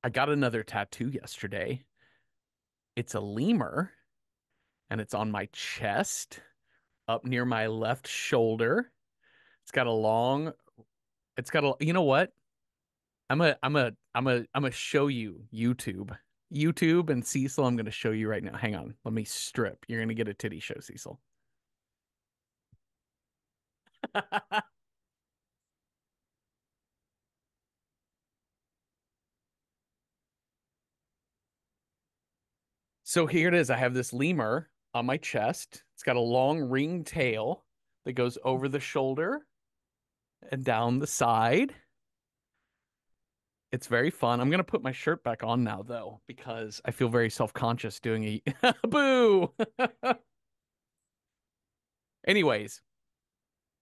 I got another tattoo yesterday. It's a lemur and it's on my chest, up near my left shoulder. It's got a long, it's got a, you know what? I'm a show you YouTube. YouTube and Cecil, I'm gonna show you right now. Hang on. Let me strip. You're gonna get a titty show, Cecil. So here it is. I have this lemur on my chest. It's got a long ring tail that goes over the shoulder and down the side. It's very fun. I'm gonna put my shirt back on now though, because I feel very self-conscious doing a boo. Anyways,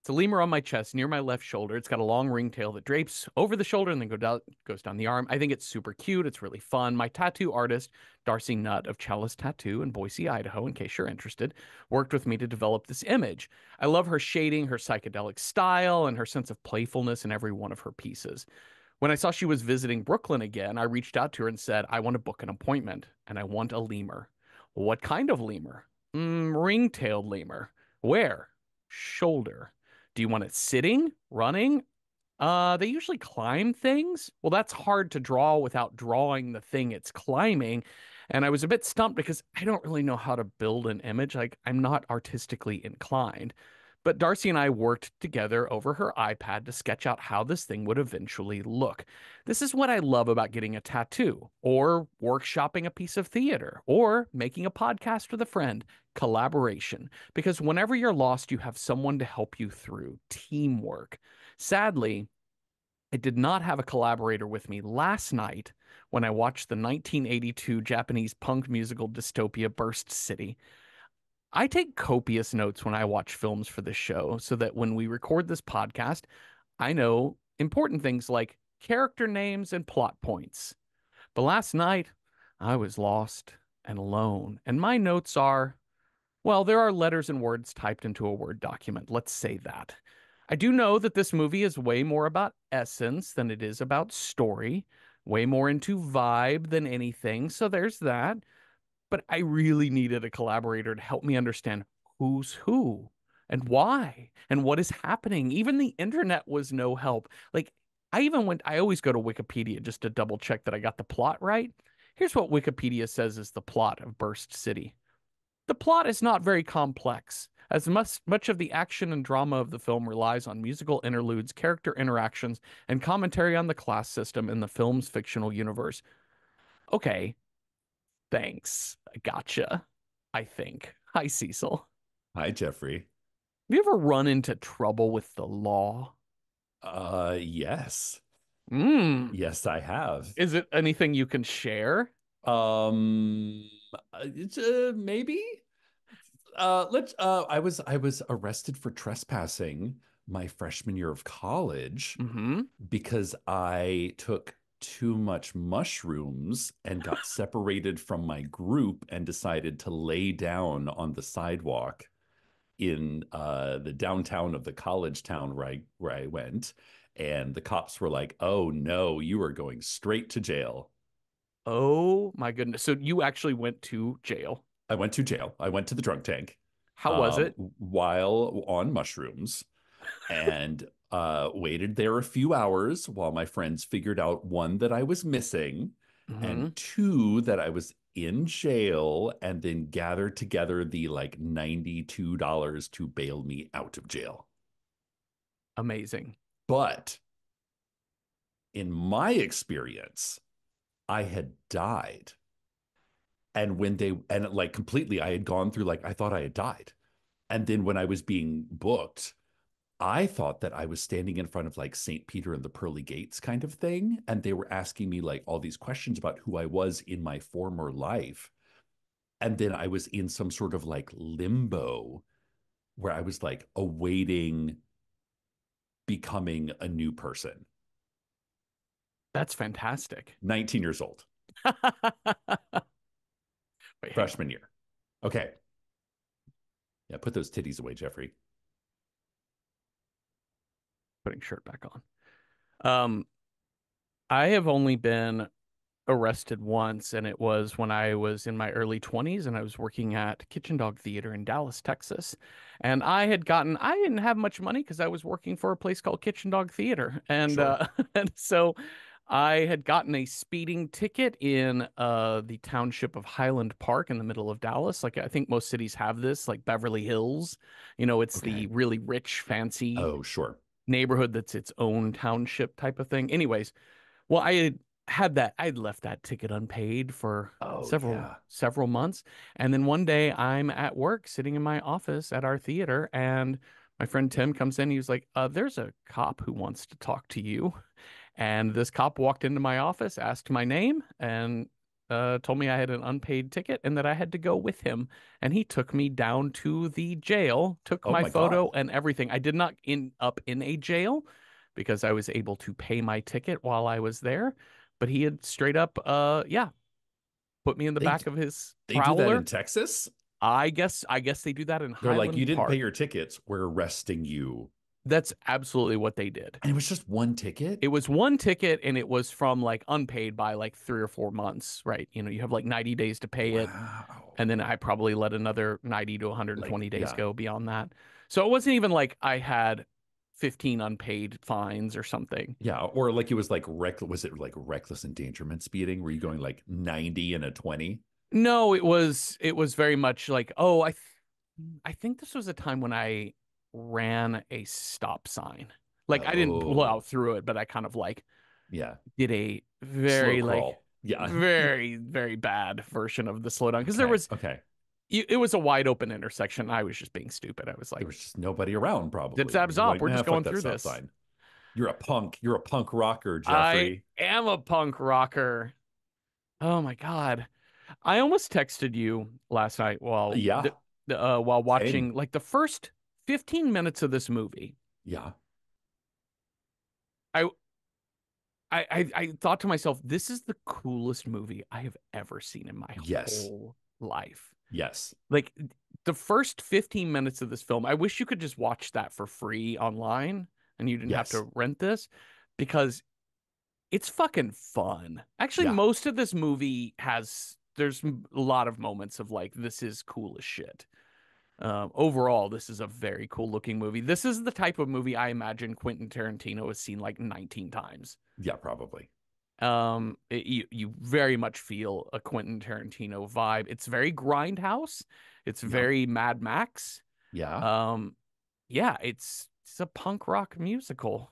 it's a lemur on my chest near my left shoulder. It's got a long ringtail that drapes over the shoulder and then goes down the arm. I think it's super cute. It's really fun. My tattoo artist, Darcy Nutt of Chalice Tattoo in Boise, Idaho, in case you're interested, worked with me to develop this image. I love her shading, her psychedelic style, and her sense of playfulness in every one of her pieces. When I saw she was visiting Brooklyn again, I reached out to her and said, I want to book an appointment and I want a lemur. What kind of lemur? Ring-tailed lemur. Where? Shoulder. Do you want it sitting, running? They usually climb things. Well, that's hard to draw without drawing the thing it's climbing. And I was a bit stumped because I don't really know how to build an image. Like, I'm not artistically inclined. But Darcy and I worked together over her iPad to sketch out how this thing would eventually look. This is what I love about getting a tattoo, or workshopping a piece of theater, or making a podcast with a friend. Collaboration. Because whenever you're lost, you have someone to help you through. Teamwork. Sadly, I did not have a collaborator with me last night when I watched the 1982 Japanese punk musical dystopia Burst City. I take copious notes when I watch films for this show so that when we record this podcast, I know important things like character names and plot points. But last night, I was lost and alone, and my notes are, well, there are letters and words typed into a Word document. Let's say that. I do know that this movie is way more about essence than it is about story, way more into vibe than anything. So there's that. But I really needed a collaborator to help me understand who's who and why and what is happening. Even the internet was no help. Like, I always go to Wikipedia just to double check that I got the plot right. Here's what Wikipedia says is the plot of Burst City. The plot is not very complex, as much of the action and drama of the film relies on musical interludes, character interactions, and commentary on the class system in the film's fictional universe. Okay, thanks. I gotcha. I think. Hi, Cecil. Hi, Jeffrey. Have you ever run into trouble with the law? Yes. Hmm. Yes, I have. Is it anything you can share? Um, maybe. I was arrested for trespassing my freshman year of college Mm-hmm. because I took too much mushrooms and got separated from my group and decided to lay down on the sidewalk in the downtown of the college town where I went. And the cops were like, "Oh no, you are going straight to jail." Oh my goodness. So you actually went to jail. I went to jail. I went to the drunk tank How was it? while on mushrooms and waited there a few hours while my friends figured out one, that I was missing, Mm-hmm. and two, that I was in jail, and then gathered together the like $92 to bail me out of jail. Amazing. But in my experience, I had died. And like completely, I had gone through, like, I thought I had died. And then when I was being booked, I thought that I was standing in front of like St. Peter and the Pearly Gates kind of thing. And they were asking me like all these questions about who I was in my former life. And then I was in some sort of like limbo where I was like awaiting becoming a new person. That's fantastic. 19 years old, Wait, hang on. freshman year. Okay. Yeah, put those titties away, Jeffrey. Putting shirt back on. Um, I have only been arrested once, and it was when I was in my early 20s and I was working at Kitchen Dog Theater in Dallas, Texas. And I didn't have much money because I was working for a place called Kitchen Dog Theater. And Sure. and so I had gotten a speeding ticket in the township of Highland Park in the middle of Dallas. Like I think most cities have this, like Beverly Hills. It's the Okay. really rich, fancy Oh, sure. neighborhood that's its own township type of thing. Anyways, well, I'd left that ticket unpaid for Oh, several months. And then one day I'm at work sitting in my office at our theater and my friend Tim comes in. He was like, there's a cop who wants to talk to you. And this cop walked into my office, asked my name, and told me I had an unpaid ticket and that I had to go with him. And he took me down to the jail, took Oh my my photo God. and everything. I did not end up in a jail because I was able to pay my ticket while I was there. But he had straight up, yeah, put me in the They back of his they do that in prowler. Texas? I guess they do that in They're like, you Highland didn't pay Park. your tickets. We're arresting you. That's absolutely what they did. And it was just one ticket? It was one ticket and it was from like unpaid by like 3 or 4 months, right? You have like 90 days to pay it. Wow. And then I probably let another 90 to 120 Like, days yeah. go beyond that. So it wasn't even like I had 15 unpaid fines or something. Yeah. Or like it was like was it like reckless endangerment speeding? Were you going like 90 and a 20? No, it was very much like, oh, I think this was a time when I ran a stop sign. Like I didn't pull Oh, out through it, but I kind of like yeah. did a Slow very like crawl. Yeah. very very bad version of the slowdown because there Okay. was Okay. it was a wide open intersection. I was just being stupid. I was There like, was just nobody around, zip probably. zap You're zop, like, we're nah, just fuck going that through stop this. sign. You're a punk. You're a punk rocker, I Jeffrey. am a punk rocker. Oh my God. I almost texted you last night Yeah. while Same. watching like the first 15 minutes of this movie. Yeah. I I thought to myself, this is the coolest movie I have ever seen in my Yes. whole life. Yes. Like the first 15 minutes of this film, I wish you could just watch that for free online and you didn't have Yes. to rent this because it's fucking fun. Actually, Yeah. most of this movie there's a lot of moments of like, this is cool as shit. Overall, this is a very cool looking movie. This is the type of movie I imagine Quentin Tarantino has seen like 19 times. Yeah, probably. You very much feel a Quentin Tarantino vibe. It's very grindhouse. It's Yeah. very Mad Max. Yeah. Um, yeah, it's a punk rock musical.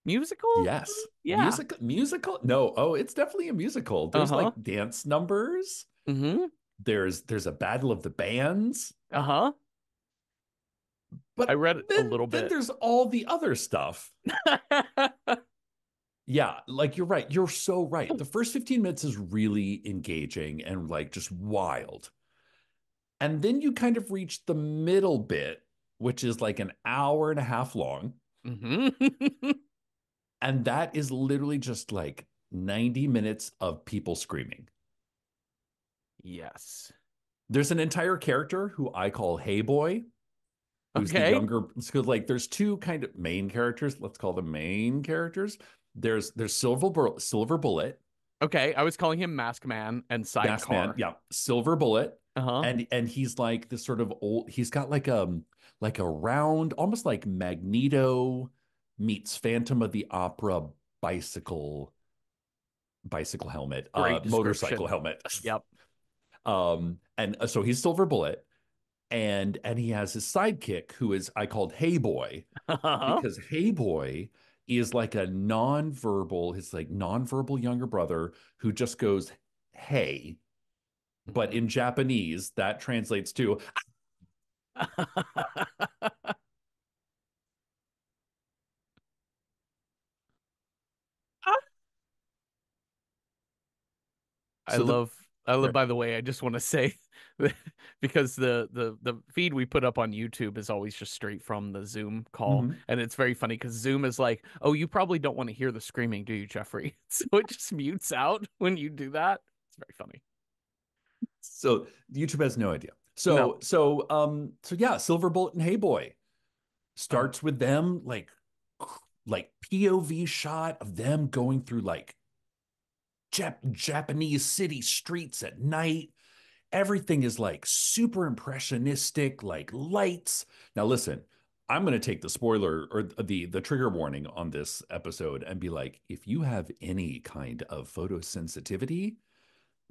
Musical? Yes. Yeah. Musical? No. Oh, it's definitely a musical. There's Uh-huh. like dance numbers. Mm-hmm. There's a battle of the bands. Uh-huh. I But read it a little then bit. there's all the other stuff. Yeah, like you're right. You're so right. The first 15 minutes is really engaging and like just wild. And then you kind of reach the middle bit, which is like an hour and a half long. Mm-hmm. And that is literally just like 90 minutes of people screaming. Yes. There's an entire character who I call Hey Boy, who's the Okay. younger. So like there's two kind of main characters. Let's call them main characters. There's Silver Bullet, Okay. I was calling him Mask Man and Masked Man, Sidecar. yeah, Silver Bullet, Uh-huh. and he's like this sort of old. He's got like a round, almost like Magneto meets Phantom of the Opera bicycle helmet, Great motorcycle description. helmet. Yep. And so he's Silver Bullet, and he has his sidekick who is I called Hey Boy Uh-huh. because Hey Boy is like a nonverbal, his like nonverbal younger brother who just goes hey, but Mhm. in Japanese that translates to I so the love I love right. by the way, I just want to say because the feed we put up on YouTube is always just straight from the Zoom call Mhm. and it's very funny because Zoom is like, "Oh, you probably don't want to hear the screaming, do you, Jeffrey?" So it just mutes out when you do that. It's very funny. So YouTube has no idea. No. So yeah, Silver Bullet and Hey Boy Oh, starts with them like POV shot of them going through like Japanese city streets at night. Everything is like super impressionistic, like lights. Now listen, I'm going to take the spoiler or the trigger warning on this episode and be like, if you have any kind of photosensitivity,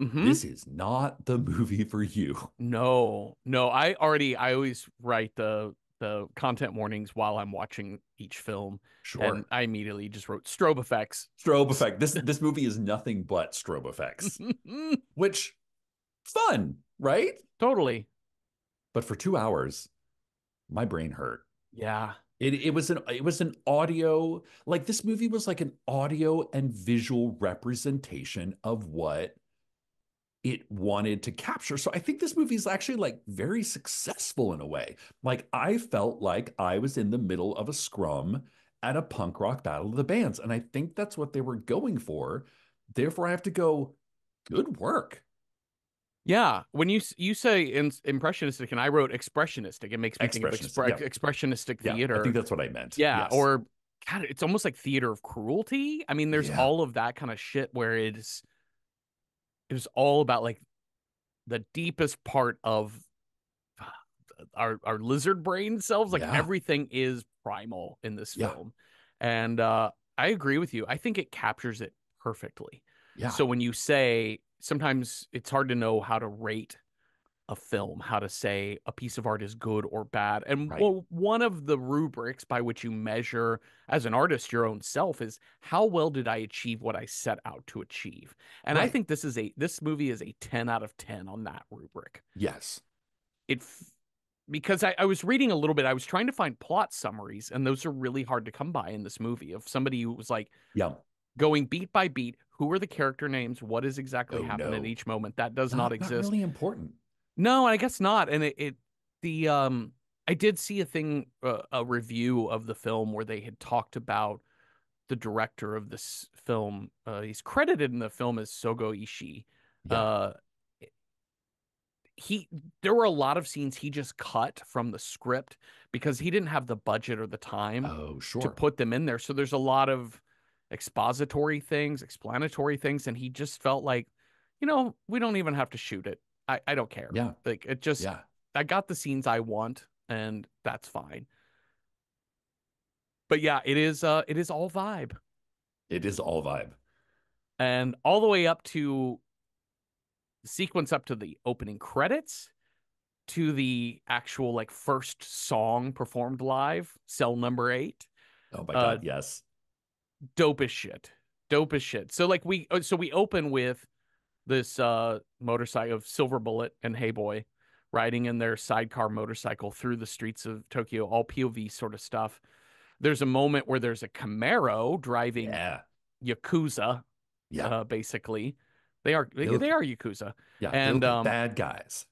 Mm-hmm. this is not the movie for you. No, no, I always write the content warnings while I'm watching each film, and Sure. I immediately just wrote strobe effects. Strobe effect. This movie is nothing but strobe effects, which fun, right? Totally. But for 2 hours, my brain hurt. Yeah. It was an audio, like this movie was like an audio and visual representation of what it wanted to capture. So I think this movie is actually like very successful in a way. Like I felt like I was in the middle of a scrum at a punk rock battle of the bands. And I think that's what they were going for. Therefore, I have to go, good work. Yeah, when you say impressionistic and I wrote expressionistic, it makes me think of Expressionist. Yeah. expressionistic Yeah. I think theater. that's what I meant. Yeah, Yes. or God, it's almost like theater of cruelty. I mean, there's Yeah. all of that kind of shit where it's all about like the deepest part of our lizard brain selves. Like Yeah. everything is primal in this Yeah. film, and I agree with you. I think it captures it perfectly. Yeah. So when you say sometimes it's hard to know how to rate a film, how to say a piece of art is good or bad. And Right. well, one of the rubrics by which you measure as an artist your own self is how well did I achieve what I set out to achieve? And I Right. think this movie is a 10 out of 10 on that rubric. Yes. It because I was reading a little bit, I was trying to find plot summaries, and those are really hard to come by in this movie of somebody who was like Yeah. going beat by beat. Who are the character names? What is exactly Oh happening at no. each moment? That does not Not exist. really important. No, I guess not. And the I did see a thing a review of the film where they had talked about the director of this film. He's credited in the film as Sogo Ishii. Yeah. Uh he there were a lot of scenes he just cut from the script because he didn't have the budget or the time Oh, to sure. put them in there. So there's a lot of expository things, explanatory things, and he just felt like, we don't even have to shoot it. I don't care. Yeah. Like it just Yeah. I got the scenes I want and that's fine. But yeah, it is all vibe. It is all vibe. And all the way up to the sequence up to the opening credits to the actual like first song performed live, Cell Number 8. Oh my Uh God. Yes. dope as shit. Dope as shit. So like we open with this motorcycle of Silver Bullet and Hey Boy riding in their sidecar motorcycle through the streets of Tokyo, all POV sort of stuff. There's a moment where there's a Camaro driving Yeah. Yakuza, Yeah. basically. They are They they look, are Yakuza. yeah. They And look like bad guys.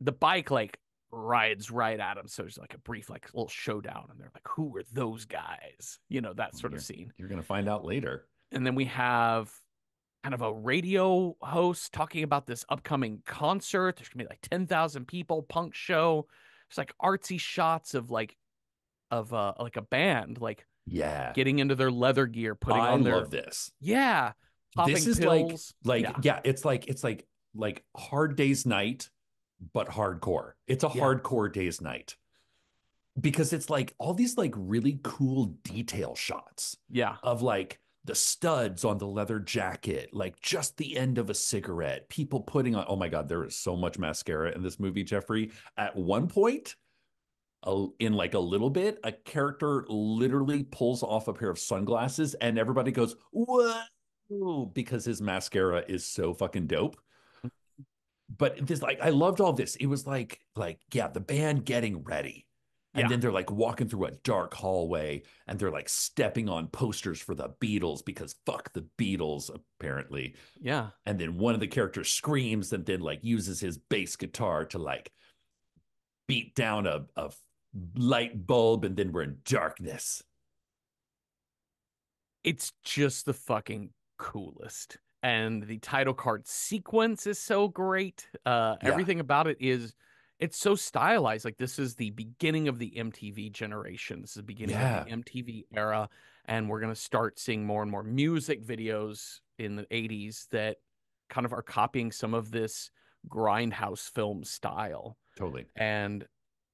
the bike like rides right at him. So there's like a brief like little showdown and they're like, who are those guys? That Well, sort of scene. you're going to find out later. And then we have kind of a radio host talking about this upcoming concert. There's gonna be like 10,000 people, punk show. It's like artsy shots of like a band like Yeah. getting into their leather gear, putting I on their love this. yeah, This popping is like, pills. like, Yeah, yeah, it's like Hard Day's Night, but hardcore. It's a yeah, hardcore day's night because it's like all these like really cool detail shots yeah. of like the studs on the leather jacket, like just the end of a cigarette, people putting on, oh my God, there is so much mascara in this movie, Jeffrey. At one point, in like a little bit, a character literally pulls off a pair of sunglasses and everybody goes, whoa, because his mascara is so fucking dope. But this, like, I loved all this. It was yeah, the band getting ready. And Yeah, then they're like walking through a dark hallway and they're like stepping on posters for the Beatles because fuck the Beatles, apparently. yeah. And then one of the characters screams and then like uses his bass guitar to like beat down a light bulb. And then we're in darkness. It's just the fucking coolest. And the title card sequence is so great. Yeah. Everything about it's so stylized. Like this is the beginning of the MTV generation. This is the beginning of Yeah. the MTV era. and we're going to start seeing more and more music videos in the 80s that kind of are copying some of this grindhouse film style. Totally. And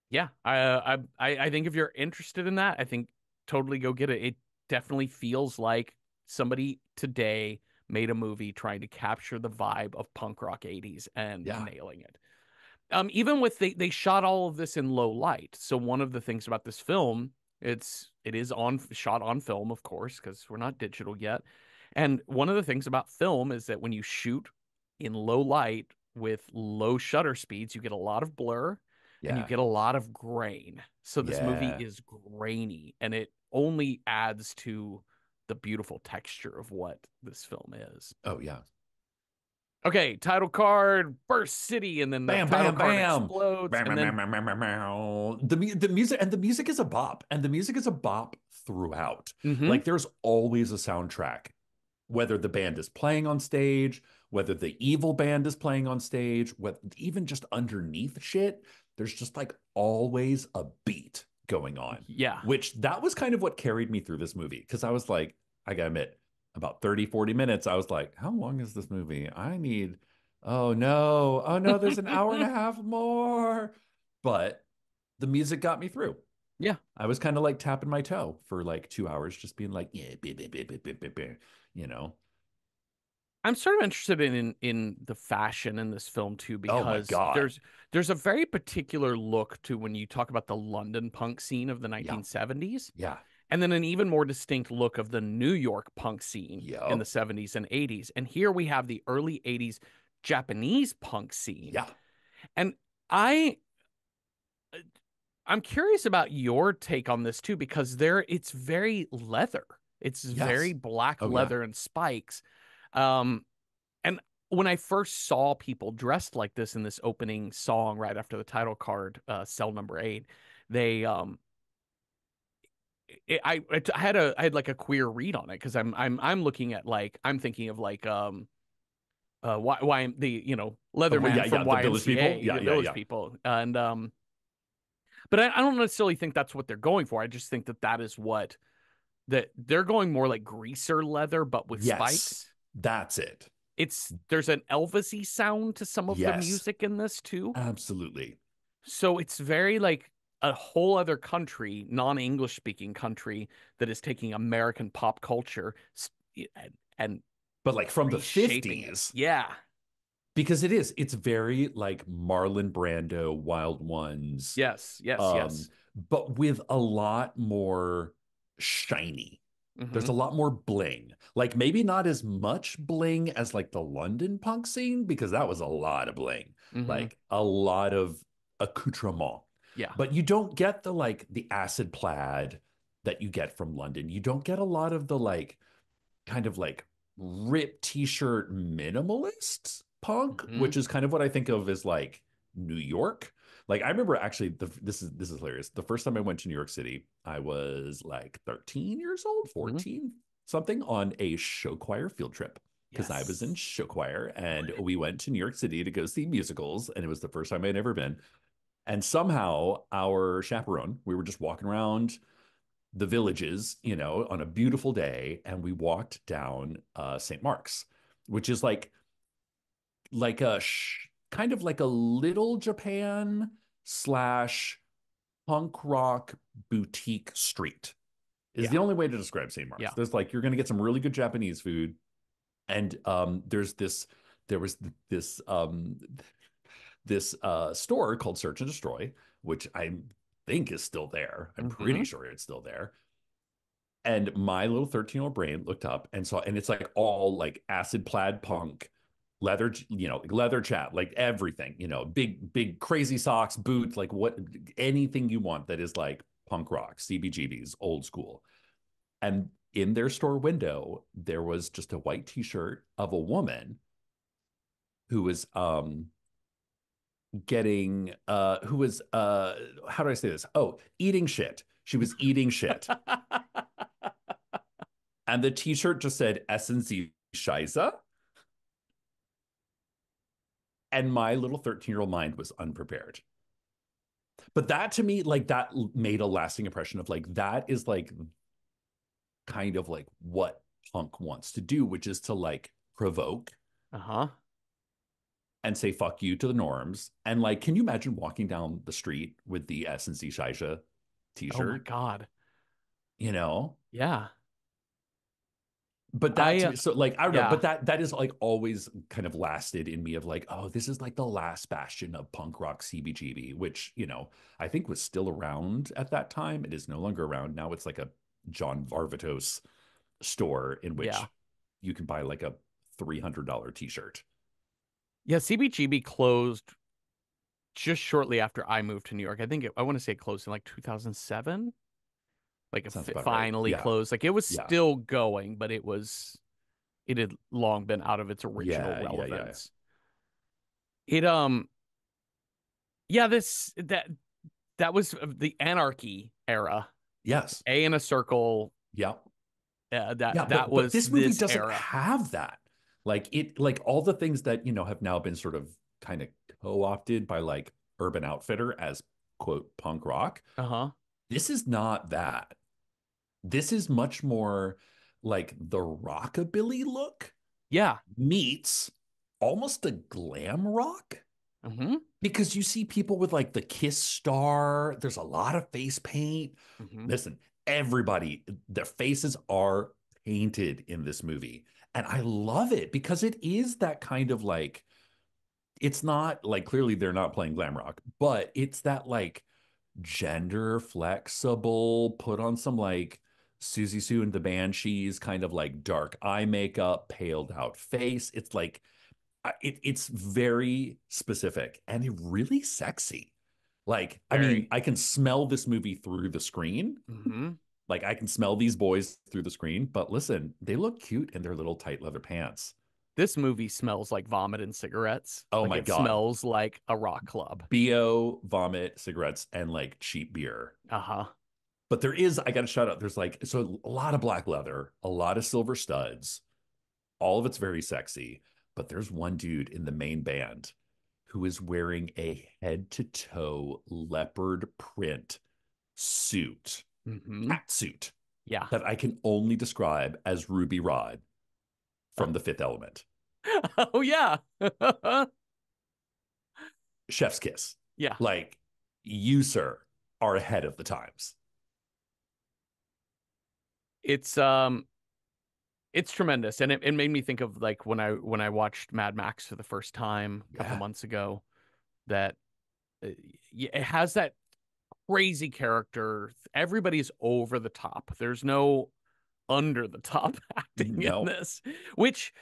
yeah, I think if you're interested in that, I think totally go get it. It definitely feels like somebody today made a movie trying to capture the vibe of punk rock 80s and Yeah. nailing it. Even with they shot all of this in low light. So one of the things about this film, it is on shot on film, of course, because we're not digital yet. And one of the things about film is that when you shoot in low light with low shutter speeds, you get a lot of blur and you Yeah. get a lot of grain. So this movie Yeah. is grainy and it only adds to the beautiful texture of what this film is. Oh, yeah. Okay, title card, Burst City, and then the Bam, title bam, card bam. explodes, Bam, and bam, bam, then bam, bam, bam, bam. The music and the music is a bop. And the music is a bop throughout. mm-hmm. Like there's always a soundtrack, whether the band is playing on stage, whether the evil band is playing on stage, even just underneath shit, there's just like always a beat going on, Yeah. which that was kind of what carried me through this movie. Cause I was like, I gotta admit, about 30, 40 minutes, I was like, how long is this movie? Oh no, there's an hour and a half more. But the music got me through. Yeah. I was kind of like tapping my toe for like 2 hours, just being like, yeah, you know. I'm sort of interested in the fashion in this film too, Oh my because God. there's a very particular look to when you talk about the London punk scene of the Yeah. 1970s, Yeah. and then an even more distinct look of the New York punk scene in the Yep. 70s and 80s. And here we have the early 80s Japanese punk scene. Yeah. And I I'm curious about your take on this too, because it's very leather. It's very Yes. black Oh yeah. leather and spikes. Um, and when I first saw people dressed like this in this opening song right after the title card, cell number 8, they I had like a queer read on it because I'm looking at like I'm thinking of like the Yeah, Leatherman yeah. from The Village People. YMCA, Yeah, the yeah, Village yeah. People, and but I don't necessarily think that's what they're going for. I just think that that is what that they're going more like greaser leather, but with Yes. spikes. That's it. There's an Elvisy sound to some of the Yes. music in this too. Absolutely. So it's very like a whole other country, non-English speaking country that is taking American pop culture and But like from the reshaping it. 50s, Yeah. because it's very like Marlon Brando, Wild Ones, Yes. Yes. Yes. but with a lot more shiny. There's Mm-hmm. a lot more bling. Like maybe not as much bling as like the London punk scene, because that was a lot of bling, Mm-hmm. like a lot of accoutrement. Yeah. But you don't get the like the acid plaid that you get from London. You don't get a lot of the like kind of like ripped t-shirt minimalist punk, Mm-hmm. which is kind of what I think of as like New York. Like I remember actually this is hilarious. The first time I went to New York City, I was like 13 years old, Mm-hmm. 14, something on a show choir field trip because I was in Yes. show choir and we went to New York City to go see musicals and it was the first time I'd ever been. And somehow our chaperone, we were just walking around the villages, on a beautiful day, and we walked down St. Mark's, which is like a kind of like a little Japan slash punk rock boutique street is the Yeah. only way to describe St. Mark's. Yeah. There's like you're going to get some really good Japanese food, and there was this store called Search and Destroy, which I think is still there. I'm Mm-hmm. pretty sure it's still there. And my little 13-year-old brain looked up and saw, and it's like all like acid plaid punk, leather, leather chat, like everything, big, big crazy socks, boots, like anything you want that is like punk rock, CBGBs, old school. And in their store window, there was just a white t-shirt of a woman who was who was how do I say this? Oh, eating shit. She was eating shit. And the t-shirt just said Essen Sie Scheiße. And my little 13-year-old mind was unprepared. But that to me, like that made a lasting impression of like, that is like kind of like what punk wants to do, which is to like provoke Uh-huh. and say fuck you to the norms. And like, can you imagine walking down the street with the S and Z Shaisha Oh my t-shirt? God. You know? Yeah. But that I to me, so like I don't know, but yeah. that is like always kind of lasted in me of like, oh, this is like the last bastion of punk rock CBGB, which, you know, I think was still around at that time. It is no longer around. Now it's like a John Varvatos store in Yeah. which you can buy like a $300 t-shirt. Yeah, CBGB closed just shortly after I moved to New York. I want to say it closed in like 2007. Like Sounds it about right. finally Yeah. closed. Like it was Yeah. still going, but it had long been out of its original Yeah. Yeah. Yeah. relevance. It yeah, that was the anarchy era. Yes. A in a circle. Yeah. That Yeah, that but was this movie this doesn't era. have that. Like it, like all the things that, you know, have now been sort of kind of co-opted by like Urban Outfitter as quote punk rock. Uh-huh. This is not that. This is much more like the rockabilly look Yeah. meets almost a glam rock Mm-hmm. because you see people with like the Kiss star. There's a lot of face paint. Mm-hmm. Listen, everybody, their faces are painted in this movie. And I love it because it is that kind of like, it's not like clearly they're not playing glam rock, but it's that like gender flexible, put on some like Susie Sue and the Banshees kind of like dark eye makeup, paled out face. It's like, it's very specific and really sexy. Like, I mean, Very. I can smell this movie through the screen. Mm-hmm. Like, I can smell these boys through the screen, but listen, they look cute in their little tight leather pants. This movie smells like vomit and cigarettes. Oh Like my it God. smells like a rock club. BO, vomit, cigarettes, and like cheap beer. Uh-huh. But there is, I got to shout out, there's like, so a lot of black leather, a lot of silver studs. All of it's very sexy. But there's one dude in the main band who is wearing a head to toe leopard print suit, Mm-hmm. cat suit Yeah. that I can only describe as Ruby Rod from The Fifth Element. Oh yeah. Chef's kiss. Yeah. Like, you, sir, are ahead of the times. It's it's tremendous. And it made me think of like when I watched Mad Max for the first time a couple Yeah. months ago that it has that crazy character. Everybody's over the top. There's no under the top acting in No. this, which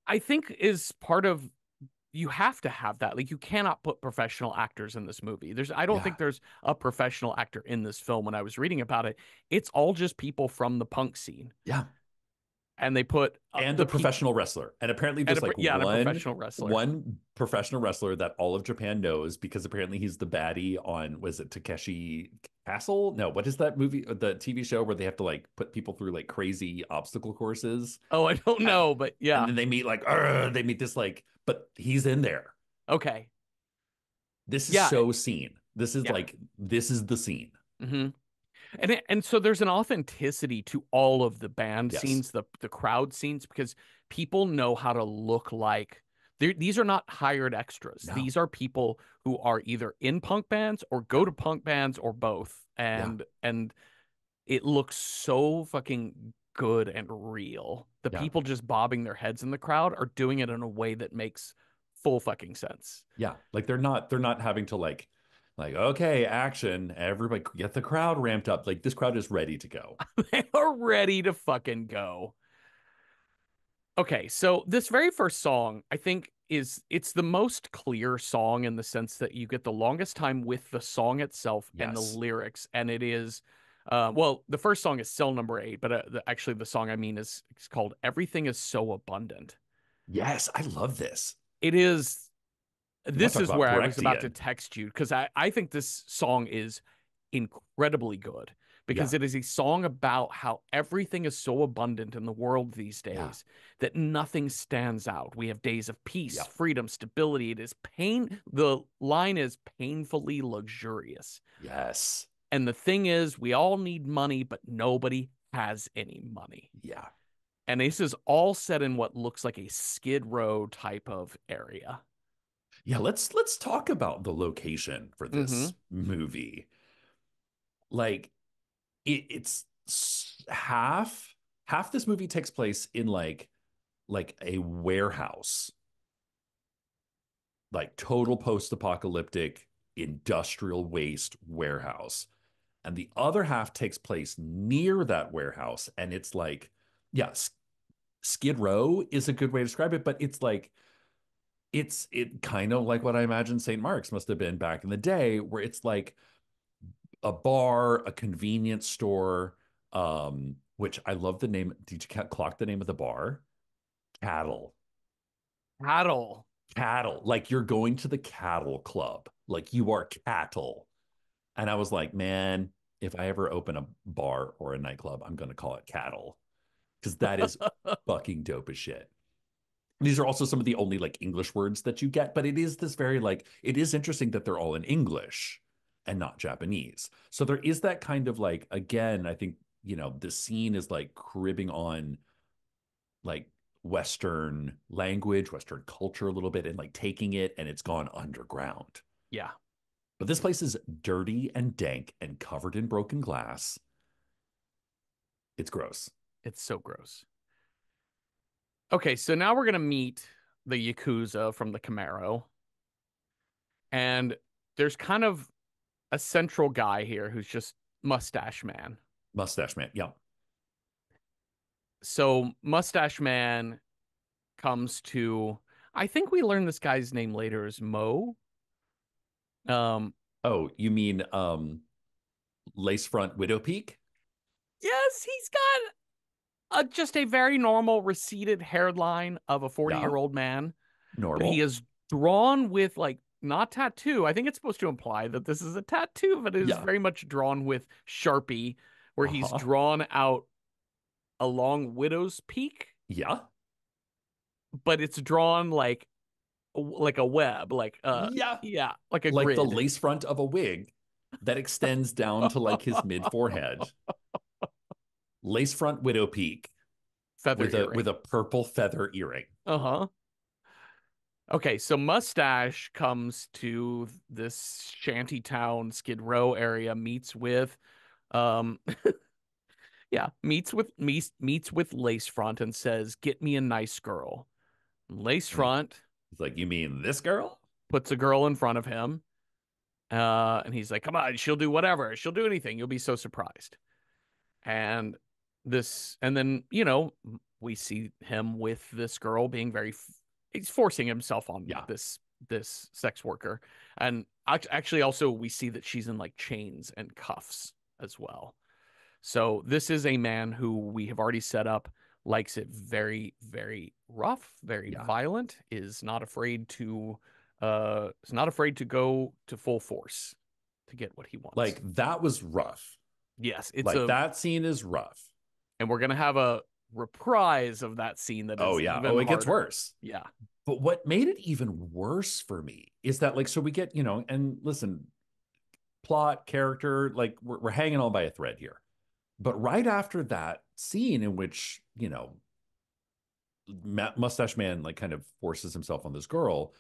I think is part of you have to have that. Like you cannot put professional actors in this movie. I don't Yeah. think there's a professional actor in this film when I was reading about it. It's all just people from the punk scene. Yeah. And they put And the a people professional wrestler. And apparently and there's like and a one professional wrestler. one professional wrestler that all of Japan knows because apparently he's the baddie on, was it Takeshi Castle? No, what is that movie, the TV show where they have to like put people through like crazy obstacle courses? Oh, I don't And, know, but and yeah. then they meet like they meet this like, but he's in there. Okay. This is Yeah, so scene. This is yeah. like, this is the scene. Hmm. And so there's an authenticity to all of the band Yes. scenes, the crowd scenes, because people know how to look like these are not hired extras. No. These are people who are either in punk bands or go Yeah. to punk bands or both. Yeah. And it looks so fucking good and real. The Yeah. people just bobbing their heads in the crowd are doing it in a way that makes full fucking sense. Yeah. Like they're not having to like, okay, action, everybody get the crowd ramped up. Like this crowd is ready to go. They are ready to fucking go. Okay, so this very first song, I think it's the most clear song in the sense that you get the longest time with the song itself and the Yes. lyrics, and it is, well, the first song is Cell Number 8, but actually the song I mean is it's called Everything Is So Abundant. Yes, I love this. It is You want this to talk is about where I was about to Brechtian? text you because I think this song is incredibly good because Yeah. it is a song about how everything is so abundant in the world these Yeah. days that nothing stands out. We have days of peace, Yeah. freedom, stability. It is pain. The line is painfully luxurious. Yes. And the thing is, we all need money, but nobody has any money. Yeah. And this is all set in what looks like a Skid Row type of area. Yeah, let's talk about the location for Mm-hmm. this movie. Like it's half this movie takes place in like a warehouse, like total post-apocalyptic industrial waste warehouse. And the other half takes place near that warehouse and it's like yeah, Skid Row is a good way to describe it, but it's like it kind of like what I imagine St. Mark's must have been back in the day, where it's like a bar, a convenience store, which I love the name. Did you clock the name of the bar? Cattle. Cattle. Cattle. Like you're going to the cattle club. Like you are cattle. And I was like, man, if I ever open a bar or a nightclub, I'm going to call it cattle because that is fucking dope as shit. These are also some of the only like English words that you get, but it is this very like it is interesting that they're all in English and not Japanese. So there is that kind of like again, I think, the scene is like cribbing on like Western language, Western culture a little bit and like taking it and it's gone underground. Yeah, But this place is dirty and dank and covered in broken glass. It's gross. it's so gross. Okay, so now we're gonna meet the Yakuza from the Camaro, and there's kind of a central guy here who's just Mustache Man. Mustache man. Yeah. So Mustache Man comes to, I think we learn this guy's name later is Mo. Um, Oh, you mean lace front widow peak? yes, he's got just a very normal receded hairline of a 40-year-old Yeah. old man, but he Normal. is drawn with like not tattoo. I think it's supposed to imply that this is a tattoo, but it is Yeah. very much drawn with Sharpie, where he's Uh-huh. drawn out along Widow's Peak, Yeah. but it's drawn like a web, Yeah. yeah, like a Like the grid. lace front of a wig that extends down to like his mid forehead. Lace front widow peak Feather with a earring. purple feather earring. Uh-huh. Okay, so Mustache comes to this shanty town Skid Row area, meets with um yeah, meets with Lacefront and says, "Get me a nice girl." And Lacefront he's like, you mean this girl? puts a girl in front of him, and he's like, "Come on, she'll do whatever. She'll do anything. You'll be so surprised." And and then, we see him with this girl being he's forcing himself on Yeah. this sex worker. And actually also we see that she's in like chains and cuffs as well. So this is a man who we have already set up likes it very, very rough, very Yeah. violent, is not afraid to go to full force to get what he wants. Like that was rough. Yes, Like that scene is rough. and we're gonna have a reprise of that scene that Oh is yeah. even Oh, it gets harder. worse. Yeah. But what made it even worse for me is that like so we get, and listen, plot, character, like we're hanging on by a thread here. But right after that scene in which, Mustache Man like kind of forces himself on this girl,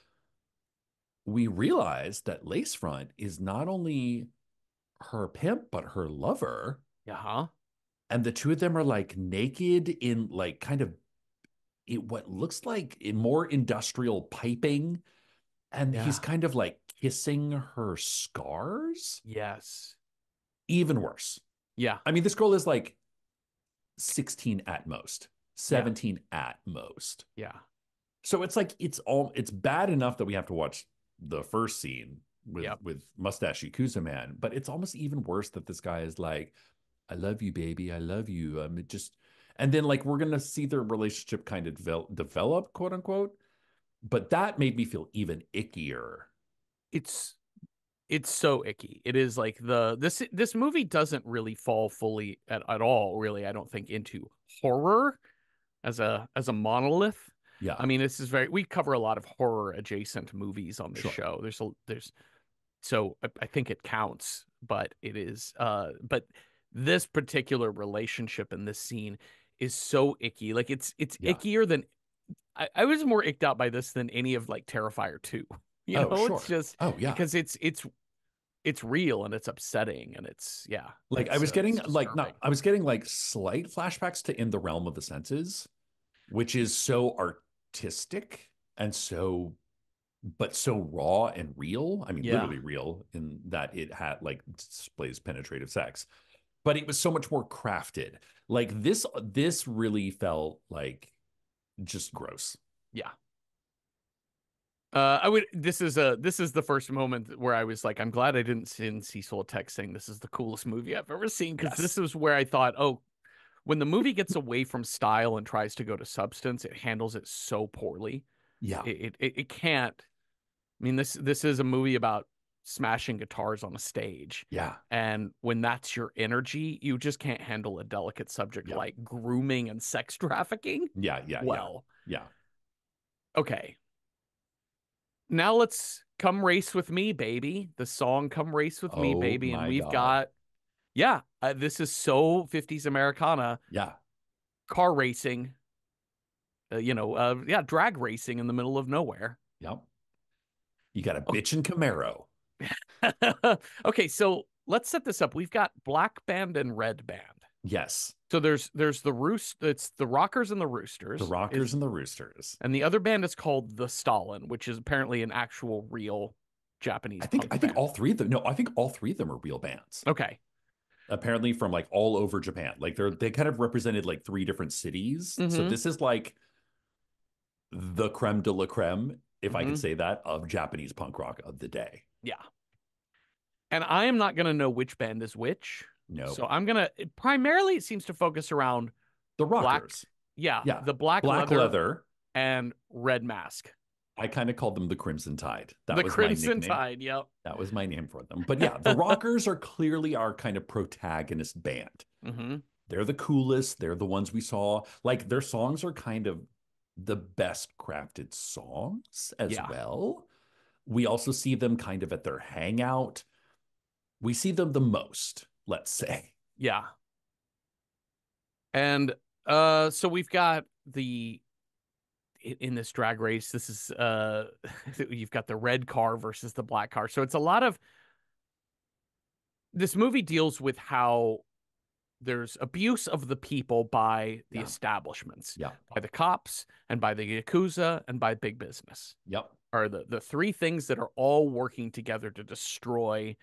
we realize that Lacefront is not only her pimp, but her lover. Yeah. Huh? And the two of them are like naked in like kind of what looks like more industrial piping. And he's Yeah. kind of like kissing her scars. Yes. Even worse. Yeah. I mean, this girl is like 16 at most, Yeah. 17 at most. Yeah. So it's like it's bad enough that we have to watch the first scene with Yep. with Mustache Yakuza Man, but it's almost even worse that this guy is like, "I love you, baby, I love you." It just, and then like we're gonna see their relationship kind of develop, quote unquote. But that made me feel even ickier. It's it's so icky. It is like this movie doesn't really fall fully at all, really, I don't think, into horror as a monolith. I Yeah, mean, this is very we cover a lot of horror adjacent movies on this sure. show. There's so I think it counts, but it is but this particular relationship in this scene is so icky. Like it's Yeah. ickier than I was more icked out by this than any of like Terrifier 2. You Oh, know, it's sure. just Oh, yeah. because it's real and it's upsetting and it's yeah, Like I was getting it's like disturbing. not I was getting like slight flashbacks to In the Realm of the Senses, which is so artistic and so but so raw and real. I mean, Yeah. literally real in that it had like displays penetrative sex, but it was so much more crafted. Like this really felt like just gross. Yeah. I would. This is the first moment where I was like, I'm glad I didn't send Cecil a text saying this is the coolest movie I've ever seen because this Yes. is where I thought, oh, when the movie gets away from style and tries to go to substance, it handles it so poorly. Yeah. It can't. I mean, this is a movie about smashing guitars on a stage, Yeah. and when that's your energy, you just can't handle a delicate subject Yeah. like grooming and sex trafficking. Yeah. Yeah. Yeah. Well, Yeah. okay. Now let's come race with me, baby. The song "Come Race with Me, Oh Baby," and my we've God. got yeah. This is so 50s Americana Yeah. car racing. Yeah, drag racing in the middle of nowhere. Yep. You got a Okay, bitchin' Camaro. okay, so let's set this up. We've got black band and red band. Yes. So there's the roost. It's the Rockers and the The Roosters Rockers is, and the Roosters. and the other band is called the Stalin, which is apparently an actual real Japanese I punk think band. all three of them, no, I think all three of them are real bands. Okay. Apparently from like all over Japan. Like they kind of represented like three different cities. So Mm-hmm. this is like the creme de la creme, if I could Mm-hmm. say that, of Japanese punk rock of the day. Yeah. And I am not gonna know which band is which. Nope. So I'm gonna primarily it seems to focus around The black, Rockers. yeah, Yeah. the black Black leather Leather. and red mask. I kind of called them the Crimson Tide. That The was my Crimson nickname. Tide, yep. That was my name for them. But yeah, the Rockers are clearly our kind of protagonist band. Mm-hmm. They're the coolest. They're the ones we saw. Like their songs are kind of the best crafted songs as Yeah. well. We also see them kind of at their hangout. We see them the most, let's say. Yeah. And so we've got the in this drag race, this is you've got the red car versus the black car. So it's a lot of this movie deals with how there's abuse of the people by the Yeah. establishments, Yeah. by the cops and by the Yakuza and by big business. Yep. Are the three things that are all working together to destroy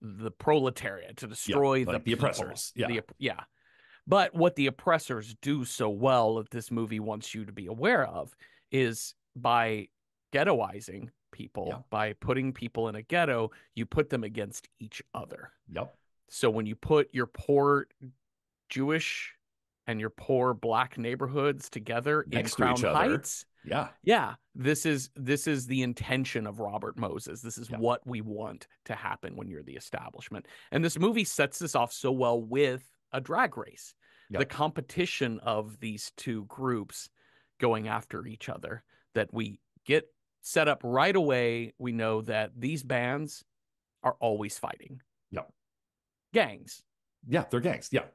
the proletariat, to Yeah. destroy the Like the people. oppressors. Yeah. Yeah. But what the oppressors do so well that this movie wants you to be aware of is by ghettoizing Yeah. people, by putting people in a ghetto, you put them against each other. Yep. So when you put your poor Jewish and your poor black neighborhoods together in Next to Crown each other. Heights, Yeah. yeah, this is the intention of Robert Moses. This is Yeah. what we want to happen when you're the establishment. And this movie sets this off so well with a drag race. The Yep. competition of these two groups going after each other that we get set up right away. We know that these bands are always fighting. Yep. Gangs. Yeah. They're gangs. Yeah.